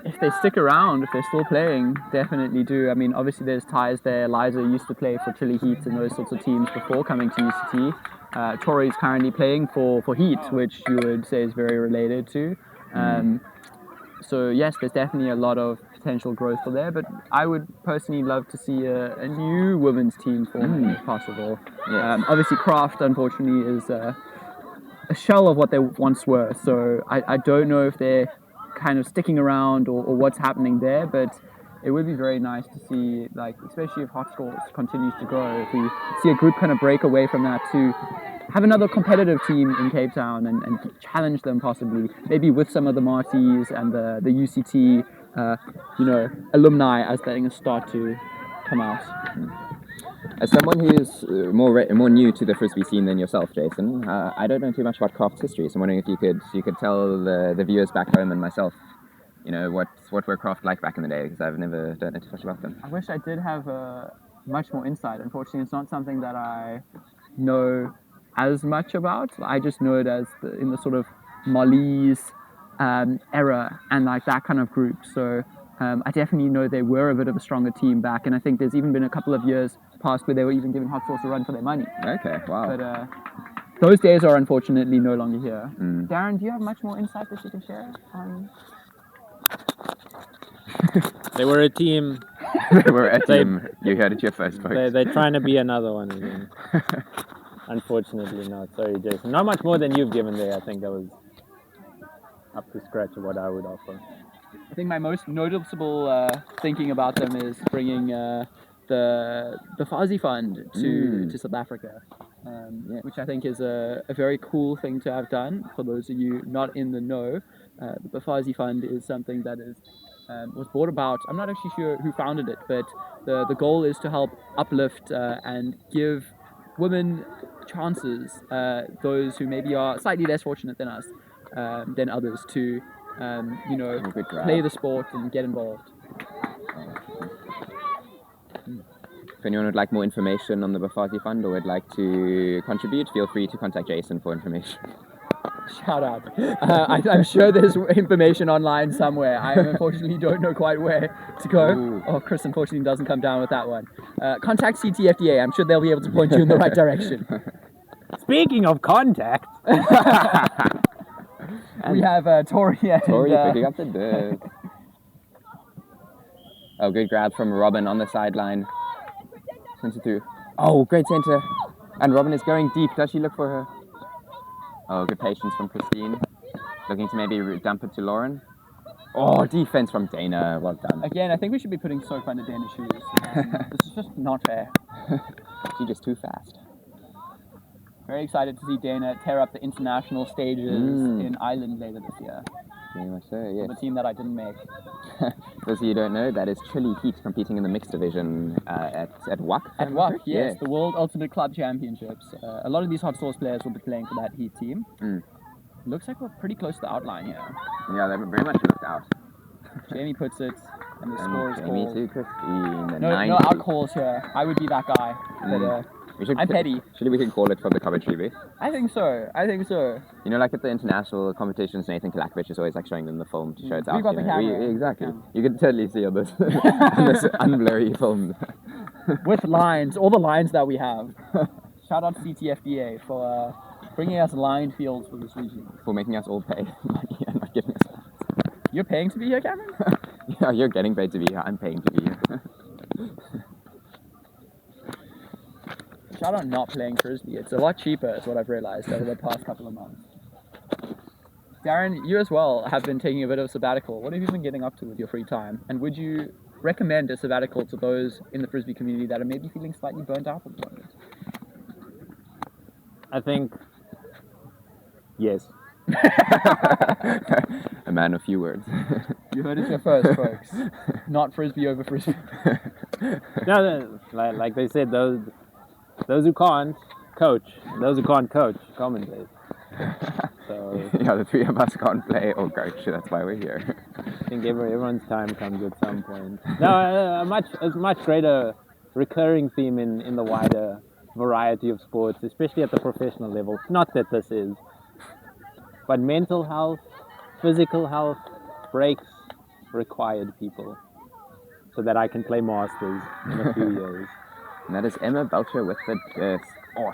If they stick around, if they're still playing, definitely do. I mean, obviously there's ties there. Eliza used to play for Chile Heat and those sorts of teams before coming to UCT. Tori's currently playing for Heat, which you would say is very related to. So yes, there's definitely a lot of potential growth for there, but I would personally love to see a new women's team formed if possible. Yes. Obviously, Craft, unfortunately, is a shell of what they once were, so I don't know if they're kind of sticking around or what's happening there, but it would be very nice to see, like, especially if Hot Scores continues to grow, if we see a group kind of break away from that to have another competitive team in Cape Town and challenge them possibly, maybe with some of the Marties and the UCT, alumni as things start to come out. As someone who's more new to the frisbee scene than yourself, Jason, I don't know too much about Craft's history. So I'm wondering if you could tell the viewers back home and myself, what were Craft like back in the day, because I've never don't know too much about them. I wish I did have much more insight. Unfortunately, it's not something that I know as much about. I just know it as in the sort of Molly's era and like that kind of group. So I definitely know they were a bit of a stronger team back, and I think there's even been a couple of years past where they were even giving Hot Sauce a run for their money. Okay, wow. But those days are unfortunately no longer here. Darren, do you have much more insight that you can share on? They were a team. They were a team. You heard it here first, folks. They're trying to be another one again. Unfortunately not. Sorry, Jason. Not much more than you've given there. I think I was up to scratch of what I would offer. I think my most noticeable thinking about them is bringing the Bafazi Fund to South Africa, which I think is a very cool thing to have done. For those of you not in the know, the Bafazi Fund is something that was brought about. I'm not actually sure who founded it, but the goal is to help uplift and give women chances, those who maybe are slightly less fortunate than us, than others, to play the sport and get involved. If anyone would like more information on the Bafazi Fund or would like to contribute, feel free to contact Jason for information. Shout out. I'm sure there's information online somewhere. I unfortunately don't know quite where to go. Ooh. Oh, Chris unfortunately doesn't come down with that one. Contact CTFDA. I'm sure they'll be able to point you in the right direction. Speaking of contact, we have Tori and... Tori picking up the dirt. Oh, good grab from Robin on the sideline. Sends it through. Oh, great centre. And Robin is going deep. Does she look for her? Oh, good patience from Christine. Looking to maybe dump it to Lauren. Oh, defense from Dana. Well done. Again, I think we should be putting soap under Dana's shoes. This is just not fair. She's just too fast. Very excited to see Dana tear up the international stages in Ireland later this year. Very much so, yes. The team that I didn't make. Those of you who don't know, that is Chile Heat competing in the mixed division at WAC. At WAC, yes, the World Ultimate Club Championships. A lot of these Hot Sauce players will be playing for that Heat team. Looks like we're pretty close to the outline here. Yeah, they're very much looked out. Jamie puts it, and the score is Jamie called. too, Christine. No out calls here. I would be that guy. But I'm petty. Surely we can call it from the commentary booth. I think so. You know, like at the international competitions, Nathan Kalakovic is always like showing them the film to show it's out. We've got the camera. Exactly. You can totally see on this, on this unblurry film. With lines, all the lines that we have. Shout out to CTFDA for bringing us lined fields for this region. For making us all pay money and not giving us lines. You're paying to be here, Cameron? Yeah, you're getting paid to be here. I'm paying to be here. Shout out not playing Frisbee. It's a lot cheaper, is what I've realized over the past couple of months. Darren, you as well have been taking a bit of a sabbatical. What have you been getting up to with your free time? And would you recommend a sabbatical to those in the Frisbee community that are maybe feeling slightly burnt out at the moment? I think yes. A man of few words. You heard it here first, folks. Not Frisbee over Frisbee. No, like they said, those who can't coach, commentate. So Yeah, the three of us can't play or coach. That's why we're here. I think everyone's time comes at some point. No, a much greater recurring theme in the wider variety of sports, especially at the professional level. Not that this is, but mental health, physical health, breaks required people, so that I can play Masters in a few years. And that is Emma Belcher with the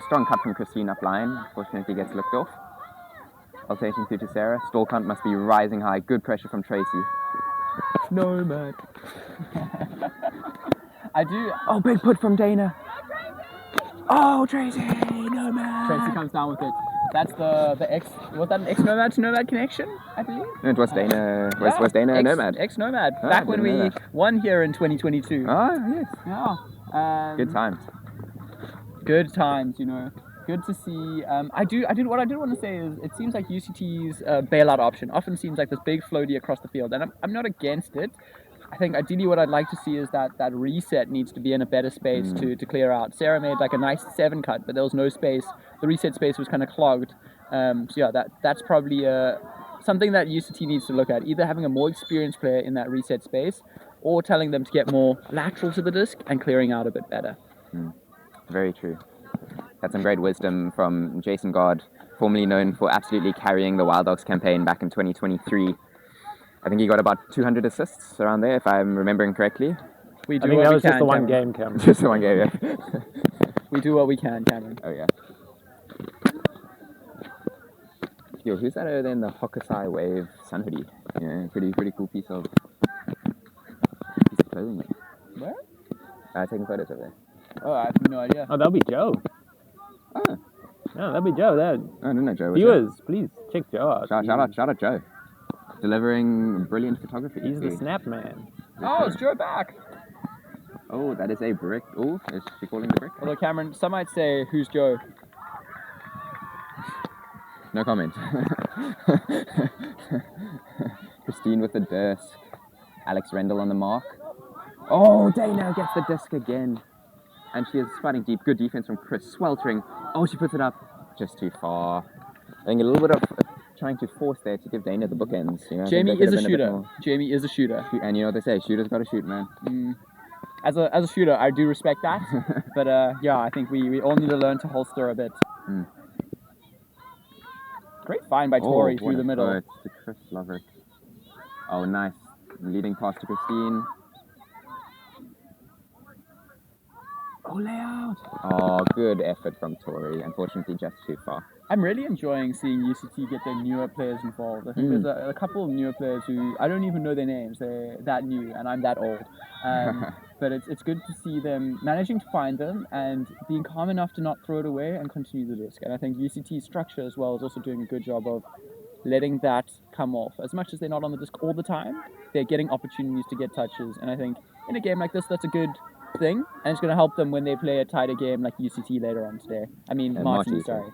strong cut from Christine up line. Fortunately gets looked off. Alternating through to Sarah. Stall count must be rising high. Good pressure from Tracy. Nomad. I do. Oh, big put from Dana. Oh, Tracy, Nomad. Tracy comes down with it. That's the X. Was that an X Nomad to Nomad connection? I believe. No, it was Dana. Was Dana a Nomad? X Nomad. Oh, Back when didn't know we that. won here in 2022. Oh, yes. Yeah. Good times. Good times, you know. Good to see. What I did want to say is, it seems like UCT's bailout option often seems like this big floaty across the field, and I'm not against it. I think ideally what I'd like to see is that reset needs to be in a better space to clear out. Sarah made like a nice 7 cut, but there was no space. The reset space was kind of clogged. So yeah, that's probably something that UCT needs to look at. Either having a more experienced player in that reset space, or telling them to get more lateral to the disc and clearing out a bit better. Very true. Had some great wisdom from Jason God, formerly known for absolutely carrying the Wild Dogs campaign back in 2023. I think he got about 200 assists around there, if I'm remembering correctly. We do I think what that we was can, just the one Cameron. game, Cameron. Just the one game, yeah. We do what we can, Cameron. Oh, yeah. Yo, who's that over there in the Hokusai Wave sun hoodie? Yeah, pretty cool piece of clothing. Where? Taking photos over there. Oh, I have no idea. Oh, that'll be Joe. Oh, No, that'll be Joe. That I didn't know Joe was viewers, please check Joe out. there. Shout out Joe. Delivering brilliant photography. He's the snap man. Oh, it's Joe back. Oh, that is a brick. Oh, is she calling the brick? Although, Cameron, some might say, who's Joe? No comment. Christine with the disc. Alex Rendell on the mark. Oh, Dana gets the disc again. And she is fighting deep. Good defense from Chris. Sweltering. Oh, she puts it up just too far. I think a little bit of trying to force there to give Dana the bookends. You know, I think Jamie there could is a have been bit shooter. more. Jamie is a shooter. And you know what they say, shooters gotta shoot, man. As a shooter, I do respect that. But yeah, I think we all need to learn to holster a bit. Great find by Tori through the middle. To Chris Loverick. Oh, nice. Leading pass to Christine. Oh, layout. Oh, good effort from Tori. Unfortunately, just too far. I'm really enjoying seeing UCT get their newer players involved. I think there's a couple of newer players who I don't even know their names. They're that new, and I'm that old. But it's good to see them managing to find them and being calm enough to not throw it away and continue the disc. And I think UCT's structure as well is also doing a good job of letting that come off. As much as they're not on the disc all the time, they're getting opportunities to get touches. And I think in a game like this, that's a good thing, and it's going to help them when they play a tighter game like UCT later on today. I mean, Marty, sorry.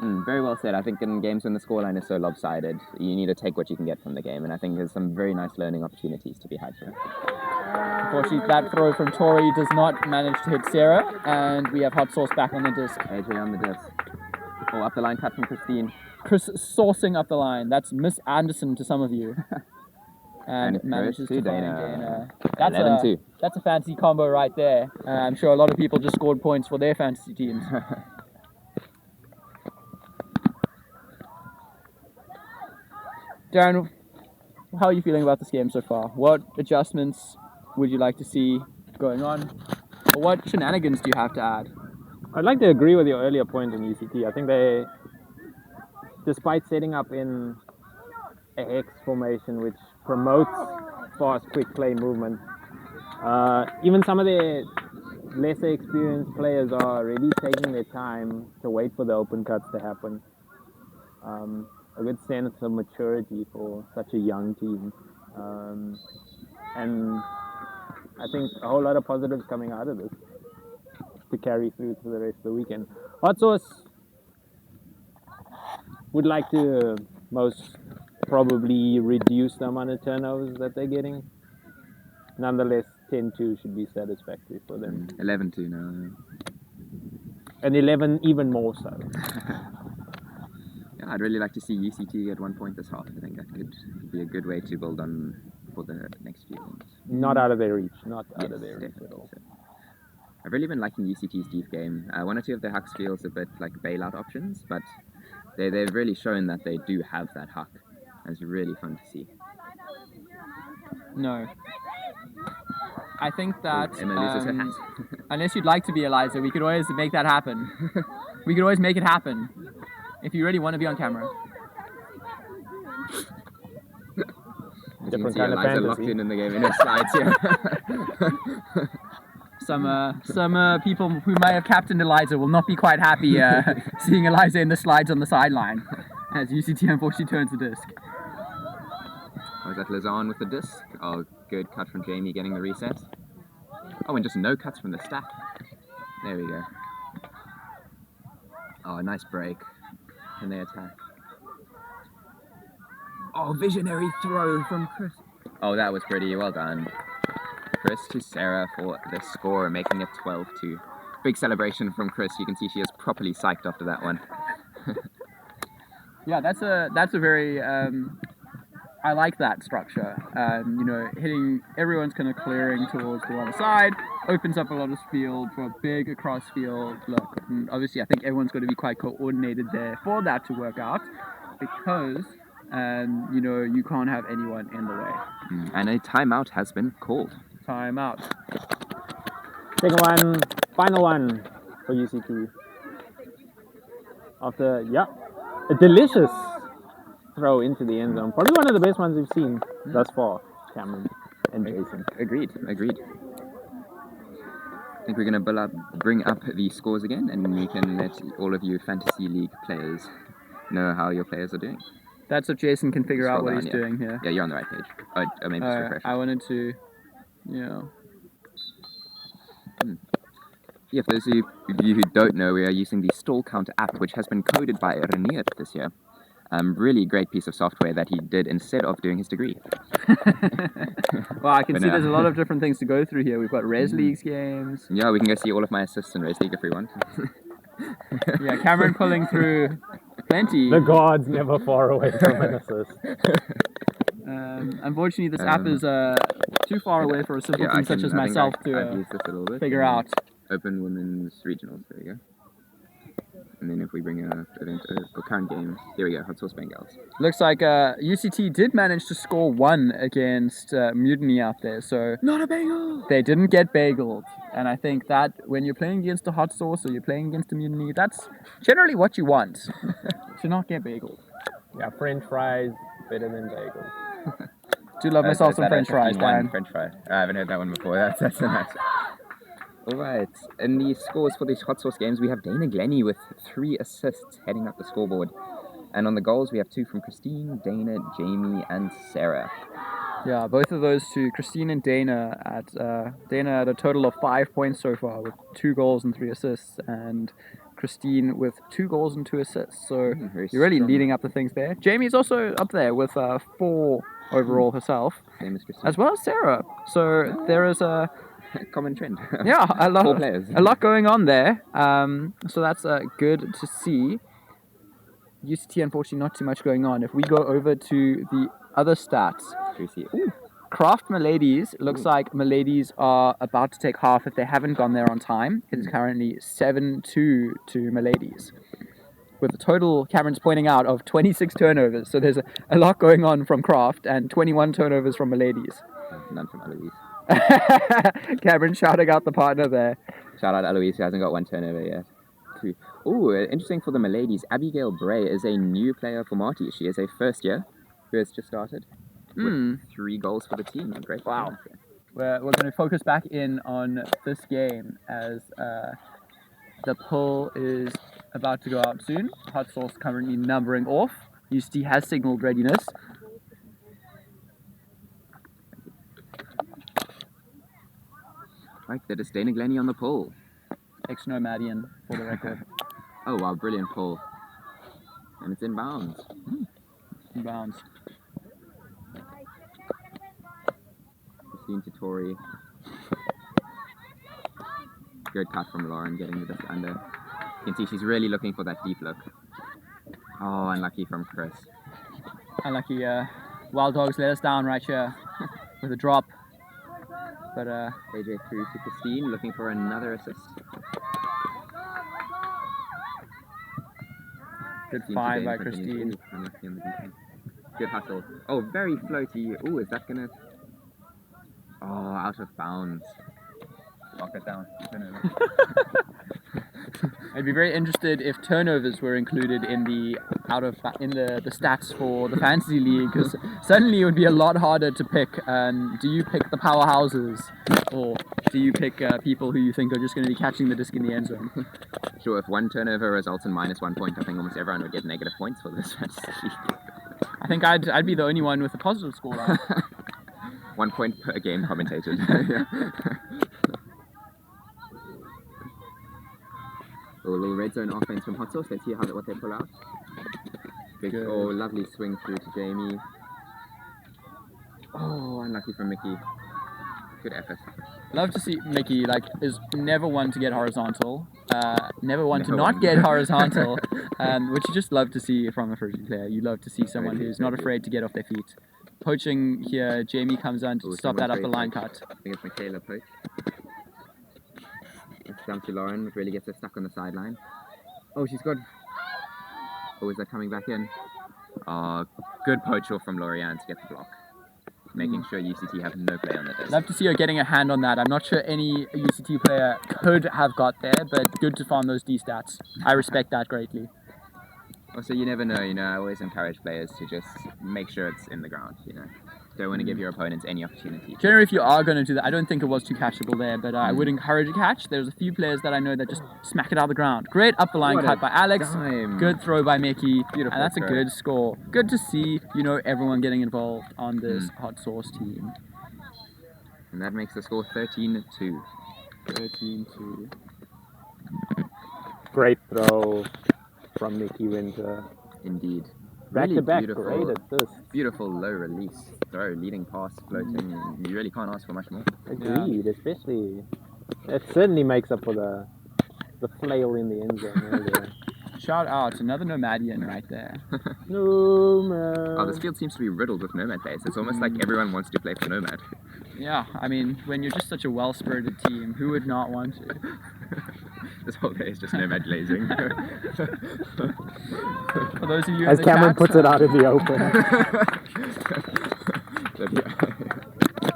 Very well said. I think in games when the scoreline is so lopsided, you need to take what you can get from the game, and I think there's some very nice learning opportunities to be had here. Unfortunately, that throw from Tori does not manage to hit Sarah, and we have hot sauce back on the disc. AJ on the disc. Oh, up the line cut from Christine. Chris saucing up the line. That's Miss Anderson to some of you. And manages to find Dana. That's 11-2. That's a fantasy combo right there. I'm sure a lot of people just scored points for their fantasy teams. Darren, how are you feeling about this game so far? What adjustments would you like to see going on? Or what shenanigans do you have to add? I'd like to agree with your earlier point in UCT. I think they, despite setting up in a hex formation which promotes fast, quick play movement, even some of the lesser experienced players are really taking their time to wait for the open cuts to happen. A good sense of maturity for such a young team. And I think a whole lot of positives coming out of this to carry through to the rest of the weekend. Hot Sauce would like to most probably reduce the amount of turnovers that they're getting. Nonetheless, 10-2 should be satisfactory for them. 11-2 now. And 11 even more so. Yeah, I'd really like to see UCT get 1 point this half. I think that could be a good way to build on for the next few games. Not out of their reach. Not out of their reach at all. So. I've really been liking UCT's deep game. One or two of their hucks feels a bit like bailout options, but they've really shown that they do have that huck. It's really fun to see. No. I think that Emma loses her hat. unless you'd like to be Eliza, we could always make that happen. We could always make it happen. if you really want to be on camera. Different see kind of Eliza locked fantasy. in the game in her slides here. Some people who may have captained Eliza will not be quite happy seeing Eliza in the slides on the sideline as UCT unfortunately turns the disc. Was that Lazan with the disc? Oh, good cut from Jamie getting the reset. Oh, and just no cuts from the stack. There we go. Oh, nice break. And they attack. Oh, visionary throw from Chris. Oh, that was pretty. Well done. Chris to Sarah for the score, making it 12-2. Big celebration from Chris. You can see she is properly psyched after that one. Yeah, that's a very I like that structure. You know, hitting everyone's kind of clearing towards the other side opens up a lot of field for a big across field look. And obviously, I think everyone's got to be quite coordinated there for that to work out, because you know, you can't have anyone in the way. And a timeout has been called. Timeout. Second one, final one for UCT. After, a delicious throw into the end zone. Probably one of the best ones we've seen thus far, Cameron and Jason. Agreed. I think we're going to bring up the scores again, and we can let all of you Fantasy League players know how your players are doing. That's if Jason can figure out what Scroll he's down, doing here. Yeah, you're on the right page. Oh, maybe just refresh. I wanted to, you know. Yeah, for those of you who don't know, we are using the Stall Counter app, which has been coded by Renier this year. Really great piece of software that he did instead of doing his degree. Well, I can see there's a lot of different things to go through here. We've got Res Leagues games. Yeah, we can go see all of my assists in Res League if we want. Yeah, Cameron pulling through plenty. The gods never far away from an assist. Unfortunately, this app is too far away for a simpleton such as myself to figure out. Open Women's Regionals, there we go. And then if we bring a event for current games, here we go, UCT Bengals. Looks like UCT did manage to score one against Mutiny out there, so Not a bagel! they didn't get bageled. And I think that when you're playing against a hot sauce or you're playing against a Mutiny, that's generally what you want. To not get bageled. Yeah, French fries better than bagels. Do love myself some French fries, man. French fry. I haven't heard that one before. That's a nice. All right. In the scores for these hot sauce games, we have Dana Glennie with 3 assists heading up the scoreboard. And on the goals, we have 2 from Christine, Dana, Jamie, and Sarah. Yeah, both of those two, Christine and Dana at a total of 5 points so far with 2 goals and 3 assists, and Christine with 2 goals and 2 assists. So you're really leading up the things there. Jamie's also up there with 4 overall herself, Same as Christine. as well as Sarah. So there is a common trend. Yeah, a lot going on there. So that's good to see. UCT, unfortunately, not too much going on. If we go over to the other stats, Craft Miladies, looks like Miladies are about to take half if they haven't gone there on time. It is currently 7-2 to Miladies, with a total, Cameron's pointing out, of 26 turnovers. So there's a lot going on from Craft and 21 turnovers from Miladies. None from Eloise. Cameron shouting out the partner there. Shout out Eloise, who hasn't got 1 turnover yet. Oh, interesting for the Miladies. Abigail Bray is a new player for Marty. She is a first year who has just started with 3 goals for the team. Great. Wow. We're going to focus back in on this game as the poll is about to go out soon. Hot Sauce currently numbering off. UCT has signaled readiness. Right, that is Dana Glennie on the poll. Ex-Nomadian, for the record. Oh wow, brilliant poll. And it's in bounds. In bounds. Christine Titori. Good cut from Lauren, getting the disc under. You can see she's really looking for that deep look. Oh, unlucky from Chris. Unlucky. Wild Dogs let us down right here with a drop. But AJ through to Christine, looking for another assist. Good find by Christine. Good hustle. Oh, very floaty. Oh, is that gonna... Oh, out of bounds. Lock it down. I'd be very interested if turnovers were included in the the stats for the fantasy league, because suddenly it would be a lot harder to pick. Do you pick the powerhouses, or do you pick people who you think are just going to be catching the disc in the end zone? Sure, if one turnover results in -1 point, I think almost everyone would get negative points for this fantasy league. I think I'd be the only one with a positive scoreline. 1 point per game commentated. A little red zone offense from Hot Sauce. Let's see what they pull out. Big Good. score, lovely swing through to Jamie. Oh, unlucky from Mickey. Good effort. Love to see Mickey, is never one to get horizontal, never one to No not one. get horizontal, which you just love to see from a frisbee player. You love to see someone who's not afraid to get off their feet. Poaching here, Jamie comes on to Ooh, stop that up someone's the line very cut. I think it's Michaela Poach. It's down to Lauren, which really gets her stuck on the sideline. Oh, she's got... Oh, is that coming back in? Good poach off from Lorianne to get the block. Making sure UCT have no play on the disc. Love to see her getting a hand on that. I'm not sure any UCT player could have got there, but good to farm those D stats. I respect that greatly. Also, you never know, I always encourage players to just make sure it's in the ground, Don't want to give your opponents any opportunity. Generally, if you are going to do that, I don't think it was too catchable there, but I would encourage a catch. There's a few players that I know that just smack it out of the ground. Great up the line What cut a by Alex. dime. Good throw by Mickey. Beautiful And that's throw. a good score. Good to see, everyone getting involved on this Hot Sauce team. And that makes the score 13-2. 13-2. Great throw from Mickey Winter. Indeed. Back Really to back, beautiful, great at this. beautiful low release throw, leading pass, floating. You really can't ask for much more. Agreed, especially. It certainly makes up for the flail in the end zone earlier. Shout out, another Nomadian right there. No, man. Oh, this field seems to be riddled with Nomad players. It's almost like everyone wants to play for Nomad. Yeah, I mean, when you're just such a well-spirited team, who would not want to? This whole day is just Nomad glazing. For those of you As in the Cameron chat, puts it out in the open.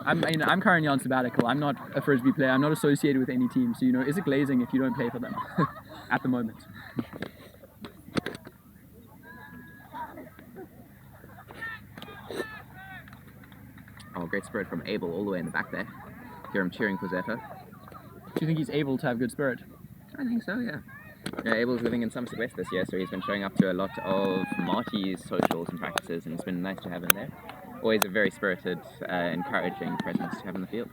I'm currently on sabbatical. I'm not a frisbee player. I'm not associated with any team. So, is it glazing if you don't play for them at the moment? Oh, great spirit from Abel all the way in the back there. Hear him cheering for Zephyr. Do you think he's able to have good spirit? I think so, yeah. Abel's living in Somerset West this year, so he's been showing up to a lot of Marty's socials and practices, and it's been nice to have him there. Always a very spirited, encouraging presence to have in the field.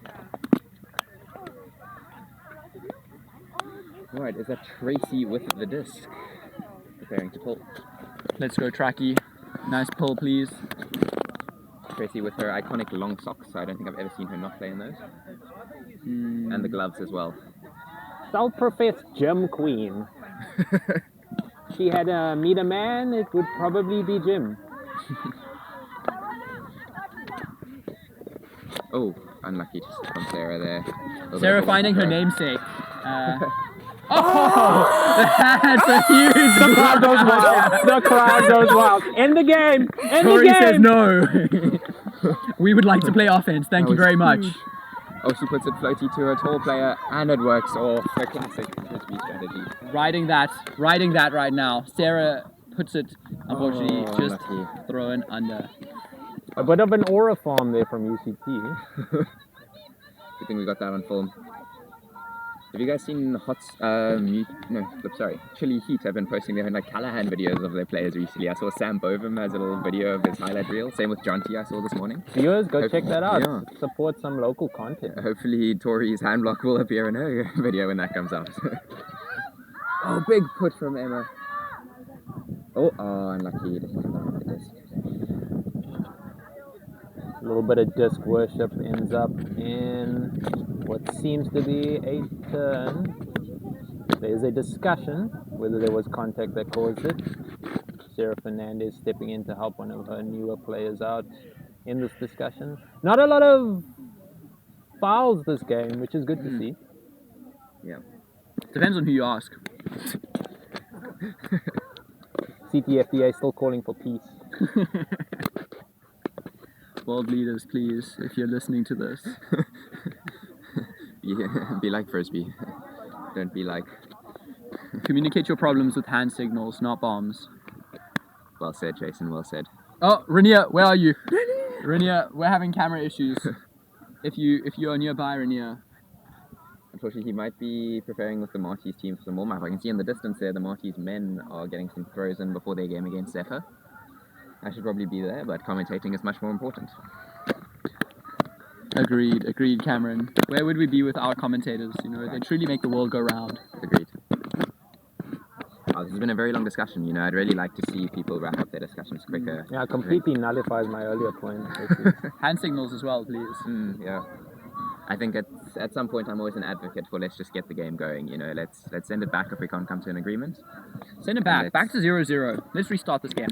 Alright, is that Tracy with the disc? Preparing to pull. Let's go, Tracky. Nice pull, please. Tracy with her iconic long socks, so I don't think I've ever seen her not play in those. And the gloves as well. Self-professed gym queen. She had to meet a man, it would probably be Jim. Oh, unlucky from Sarah there. Sarah finding her namesake. That's a huge The crowd goes wild. The crowd goes wild. End the game. End Tori the says game. no. We would like to play offense. Thank you was very much. huge. Oh, she puts it floaty to a tall player, and it works. Oh, the classic frisbee strategy. Riding that right now. Sarah puts it, unfortunately, Oh, just lucky. thrown under. A bit of an aura farm there from UCT. Good thing we got that on film. Have you guys seen Chili Heat have been posting their Callahan videos of their players recently? I saw Sam Bovum has a little video of his highlight reel. Same with Jonty I saw this morning. Viewers, go check that out. Yeah. Support some local content. Hopefully Tori's hand block will appear in her video when that comes out. Oh, big put from Emma. Oh, unlucky. Didn't come down with the disc. A little bit of disc worship ends up in what seems to be a turn. There's a discussion whether there was contact that caused it. Sarah Fernandez stepping in to help one of her newer players out in this discussion. Not a lot of fouls this game, which is good to see. Yeah. Depends on who you ask. CTFDA still calling for peace. World leaders, please, if you're listening to this. Be like Frisbee. Don't be like Communicate your problems with hand signals, not bombs. Well said, Jason. Well said. Oh, Rainier, where are you? Rainier, we're having camera issues. If you are nearby, Rainier. Unfortunately, he might be preparing with the Marty's team for some warm-up. I can see in the distance there the Marty's men are getting some throws in before their game against Zephyr. I should probably be there, but commentating is much more important. Agreed, Cameron. Where would we be without commentators? You know, they truly make the world go round. Agreed. This has been a very long discussion. You know, I'd really like to see people wrap up their discussions quicker. Yeah, completely nullifies my earlier point. Hand signals as well, please. Yeah. I think at some point I'm always an advocate for let's just get the game going. You know, let's send it back if we can't come to an agreement. Send it back to 0-0. Let's restart this game.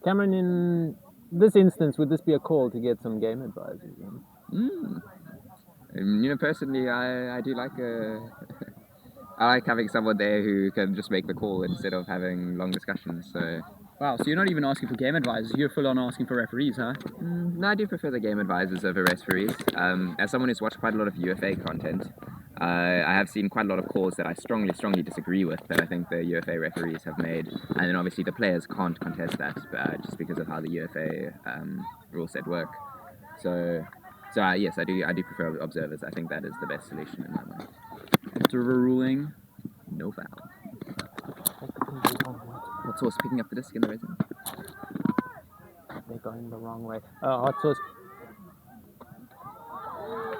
Cameron, in this instance, would this be a call to get some game advisors in? You know, personally, I do like I like having someone there who can just make the call instead of having long discussions. So. Wow, so you're not even asking for game advisors, you're full on asking for referees, huh? No, I do prefer the game advisors over referees. As someone who's watched quite a lot of UFA content, I have seen quite a lot of calls that I strongly disagree with that I think the UFA referees have made. And then obviously the players can't contest that just because of how the UFA rule set work. So yes, I do prefer observers. I think that is the best solution in my mind. Observer ruling, no foul. Hot sauce picking up the disc in the red zone. They're going the wrong way. Hot sauce.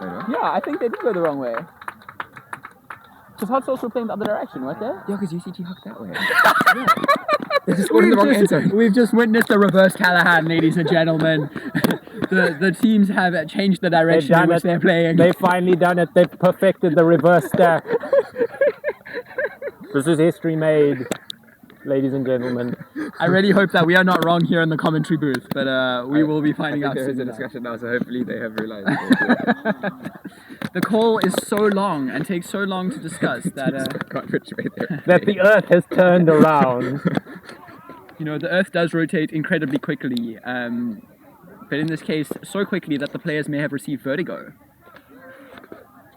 Yeah, I think they did go the wrong way. Because Hot Sauce were playing the other direction, weren't they? Yeah, because UCT hooked that way. Yeah. They just scored in the wrong end zone. We've just witnessed a reverse Callahan, ladies and gentlemen. The teams have changed the direction in which they're playing. They've finally done it. They've perfected the reverse stack. This is history made, ladies and gentlemen. I really hope that we are not wrong here in the commentary booth, but we will be finding out soon. There is a enough. discussion now, so hopefully they have realized. The call is so long and takes so long to discuss that that the Earth has turned around. You know, the Earth does rotate incredibly quickly, but in this case, so quickly that the players may have received vertigo.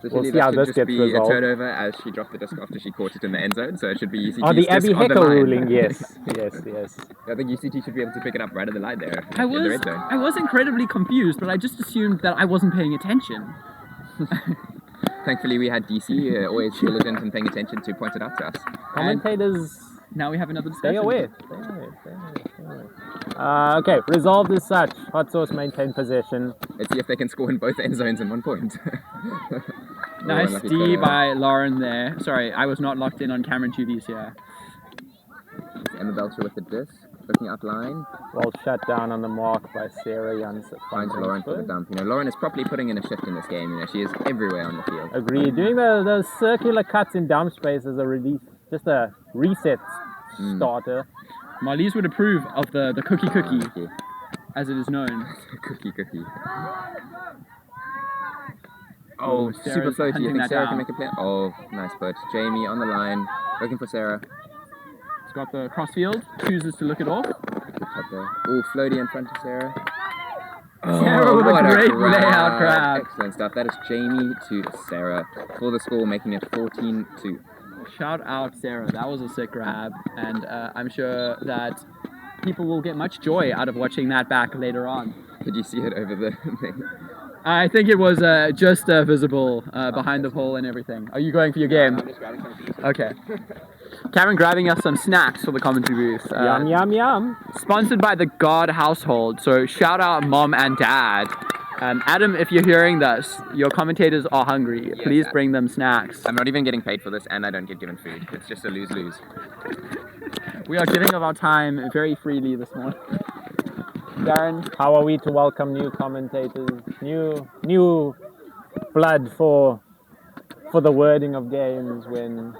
So we'll see how this gets resolved. A turnover as she dropped the disc after she caught it in the end zone, so it should be UCT's the Abby disc on the Hecker line. ruling, yes. I think UCT should be able to pick it up right at the line there. I was incredibly confused, but I just assumed that I wasn't paying attention. Thankfully, we had DC always diligent and paying attention to point it out to us. Commentators. Now we have another discussion. Stay away. Okay, resolved as such. Hot Sauce maintain possession. Let's see if they can score in both end zones in 1 point. Nice D by Lauren there. Sorry, I was not locked in on Cameron TVs here. Emma Belcher with the disc, looking up line. Well shut down on the mark by Sarah Janssen. Finds Lauren for the dump. You know, Lauren is properly putting in a shift in this game. You know, she is everywhere on the field. Agreed. Doing those circular cuts in dump space as a release, just a reset starter. Marlies would approve of the cookie, as it is known. Cookie. Oh, super floaty. I think Sarah can make a play. Oh, nice put. Jamie on the line, looking for Sarah. He's got the crossfield, chooses to look it off. Good shot there. Oh, floaty in front of Sarah. Sarah with a great layout grab. Excellent stuff. That is Jamie to Sarah for the score, making it 14-2. Shout out Sarah, that was a sick grab, and I'm sure that people will get much joy out of watching that back later on. Did you see it over the thing? I think it was just visible behind the pole and everything. Are you going for your game? I'm just grabbing some. Okay. Cameron grabbing us some snacks for the commentary booth. Yum. Sponsored by the God household, so shout out Mom and Dad. Adam, if you're hearing this, your commentators are hungry. Yes, please bring them snacks. I'm not even getting paid for this, and I don't get given food. It's just a lose-lose. We are giving of our time very freely this morning. Darren, how are we to welcome new commentators, new blood for the wording of games when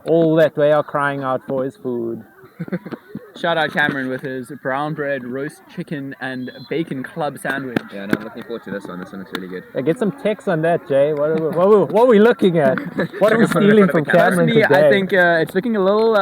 all that they are crying out for is food? Shout out Cameron with his brown bread, roast chicken, and bacon club sandwich. Yeah, no, I'm looking forward to this one. This one looks really good. Yeah, get some text on that, Jay. What are we looking at? What are we stealing from Cameron Personally, today? I think it's looking a little...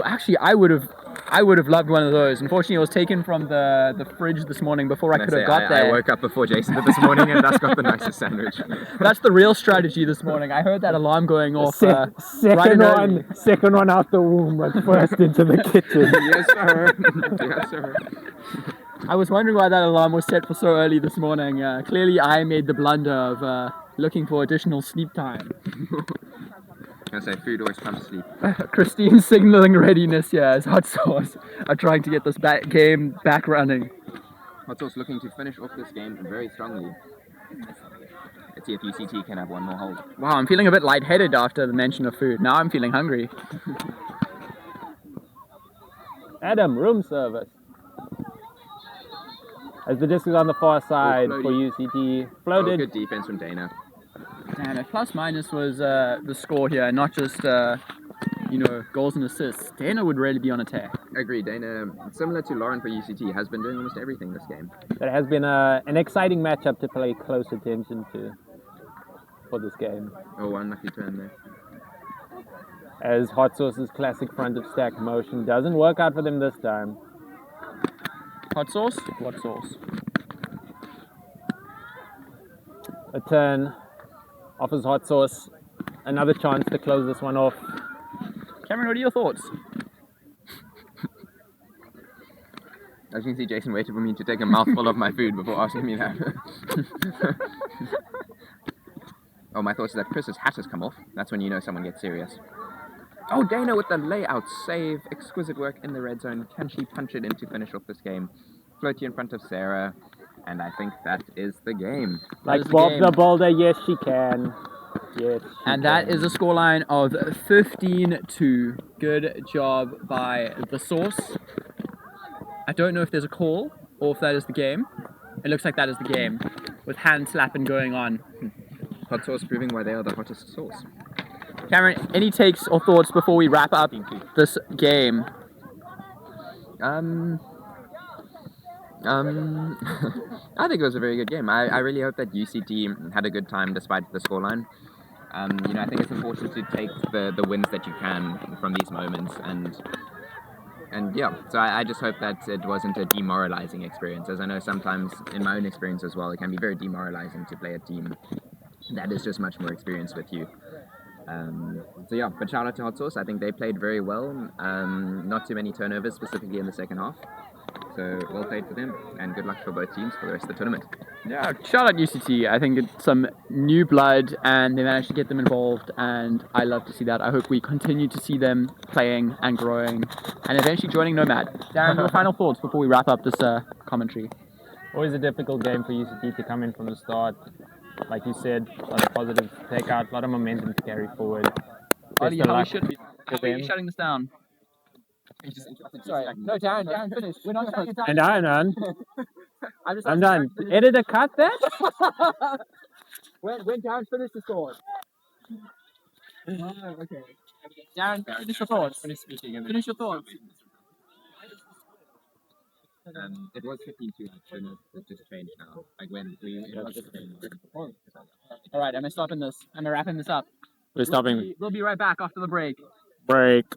actually, I would have I would have loved one of those. Unfortunately, it was taken from the fridge this morning before I could have got there. I woke up before Jason did this morning and thus got the nicest sandwich. That's the real strategy this morning. I heard that alarm going off. Bright Second and early. second one out the womb, but first into the kitchen. Yes, sir. Yes, sir. I was wondering why that alarm was set for so early this morning. Clearly, I made the blunder of looking for additional sleep time. I say food always trumps sleep. Christine's signaling readiness here as Hot Sauce are trying to get this game back running. Hot Sauce looking to finish off this game very strongly. Let's see if UCT can have one more hold. Wow, I'm feeling a bit lightheaded after the mention of food. Now I'm feeling hungry. Adam, room service. As the disc is on the far side for UCT. Floated. Good defense from Dana. Damn, if plus minus was the score here, not just goals and assists, Dana would really be on attack. Agreed. Dana, similar to Lauren for UCT, has been doing almost everything this game. That has been an exciting matchup to pay close attention to for this game. Oh, one lucky turn there. As Hot Sauce's classic front of stack motion doesn't work out for them this time. Hot Sauce? What sauce? A turn offers Hot Sauce another chance to close this one off. Cameron, what are your thoughts? As you can see, Jason waited for me to take a mouthful of my food before asking me that. Oh, my thoughts is that Chris's hat has come off. That's when you know someone gets serious. Oh, Dana with the layout save. Exquisite work in the red zone. Can she punch it in to finish off this game? Floaty in front of Sarah. And I think that is the game. Like Bob the Boulder, yes she can. Yes. And that is a scoreline of 15-2. Good job by the Sauce. I don't know if there's a call or if that is the game. It looks like that is the game, with hand slapping going on. Hot Sauce proving why they are the hottest sauce. Cameron, any takes or thoughts before we wrap up this game? I think it was a very good game. I really hope that UCT had a good time despite the scoreline. I think it's important to take the wins that you can from these moments, and yeah, so I just hope that it wasn't a demoralizing experience, as I know sometimes in my own experience as well, it can be very demoralizing to play a team that is just much more experienced with you. So yeah, but shout out to Hot Sauce. I think they played very well. Not too many turnovers, specifically in the second half. So well played for them, and good luck for both teams for the rest of the tournament. Yeah, shout out UCT. I think it's some new blood, and they managed to get them involved, and I love to see that. I hope we continue to see them playing and growing, and eventually joining Nomad. Darren, your final thoughts before we wrap up this commentary? Always a difficult game for UCT to come in from the start. Like you said, a lot of positives to take out, a lot of momentum to carry forward. Ollie, Best of how we luck should be. How to are you them. shutting this down? Sorry, no, Darren, finish. We're not shutting it down. And I'm done. I'm done. Editor, cut that. When Darren finished the thought. Okay. Darren, finish your thoughts. Finish speaking. Finish your thoughts. It was 15-2. It just changed now. Like when it was 15. All right, I'm stopping this. I'm wrapping this up. We're stopping. We'll be right back after the break. Break.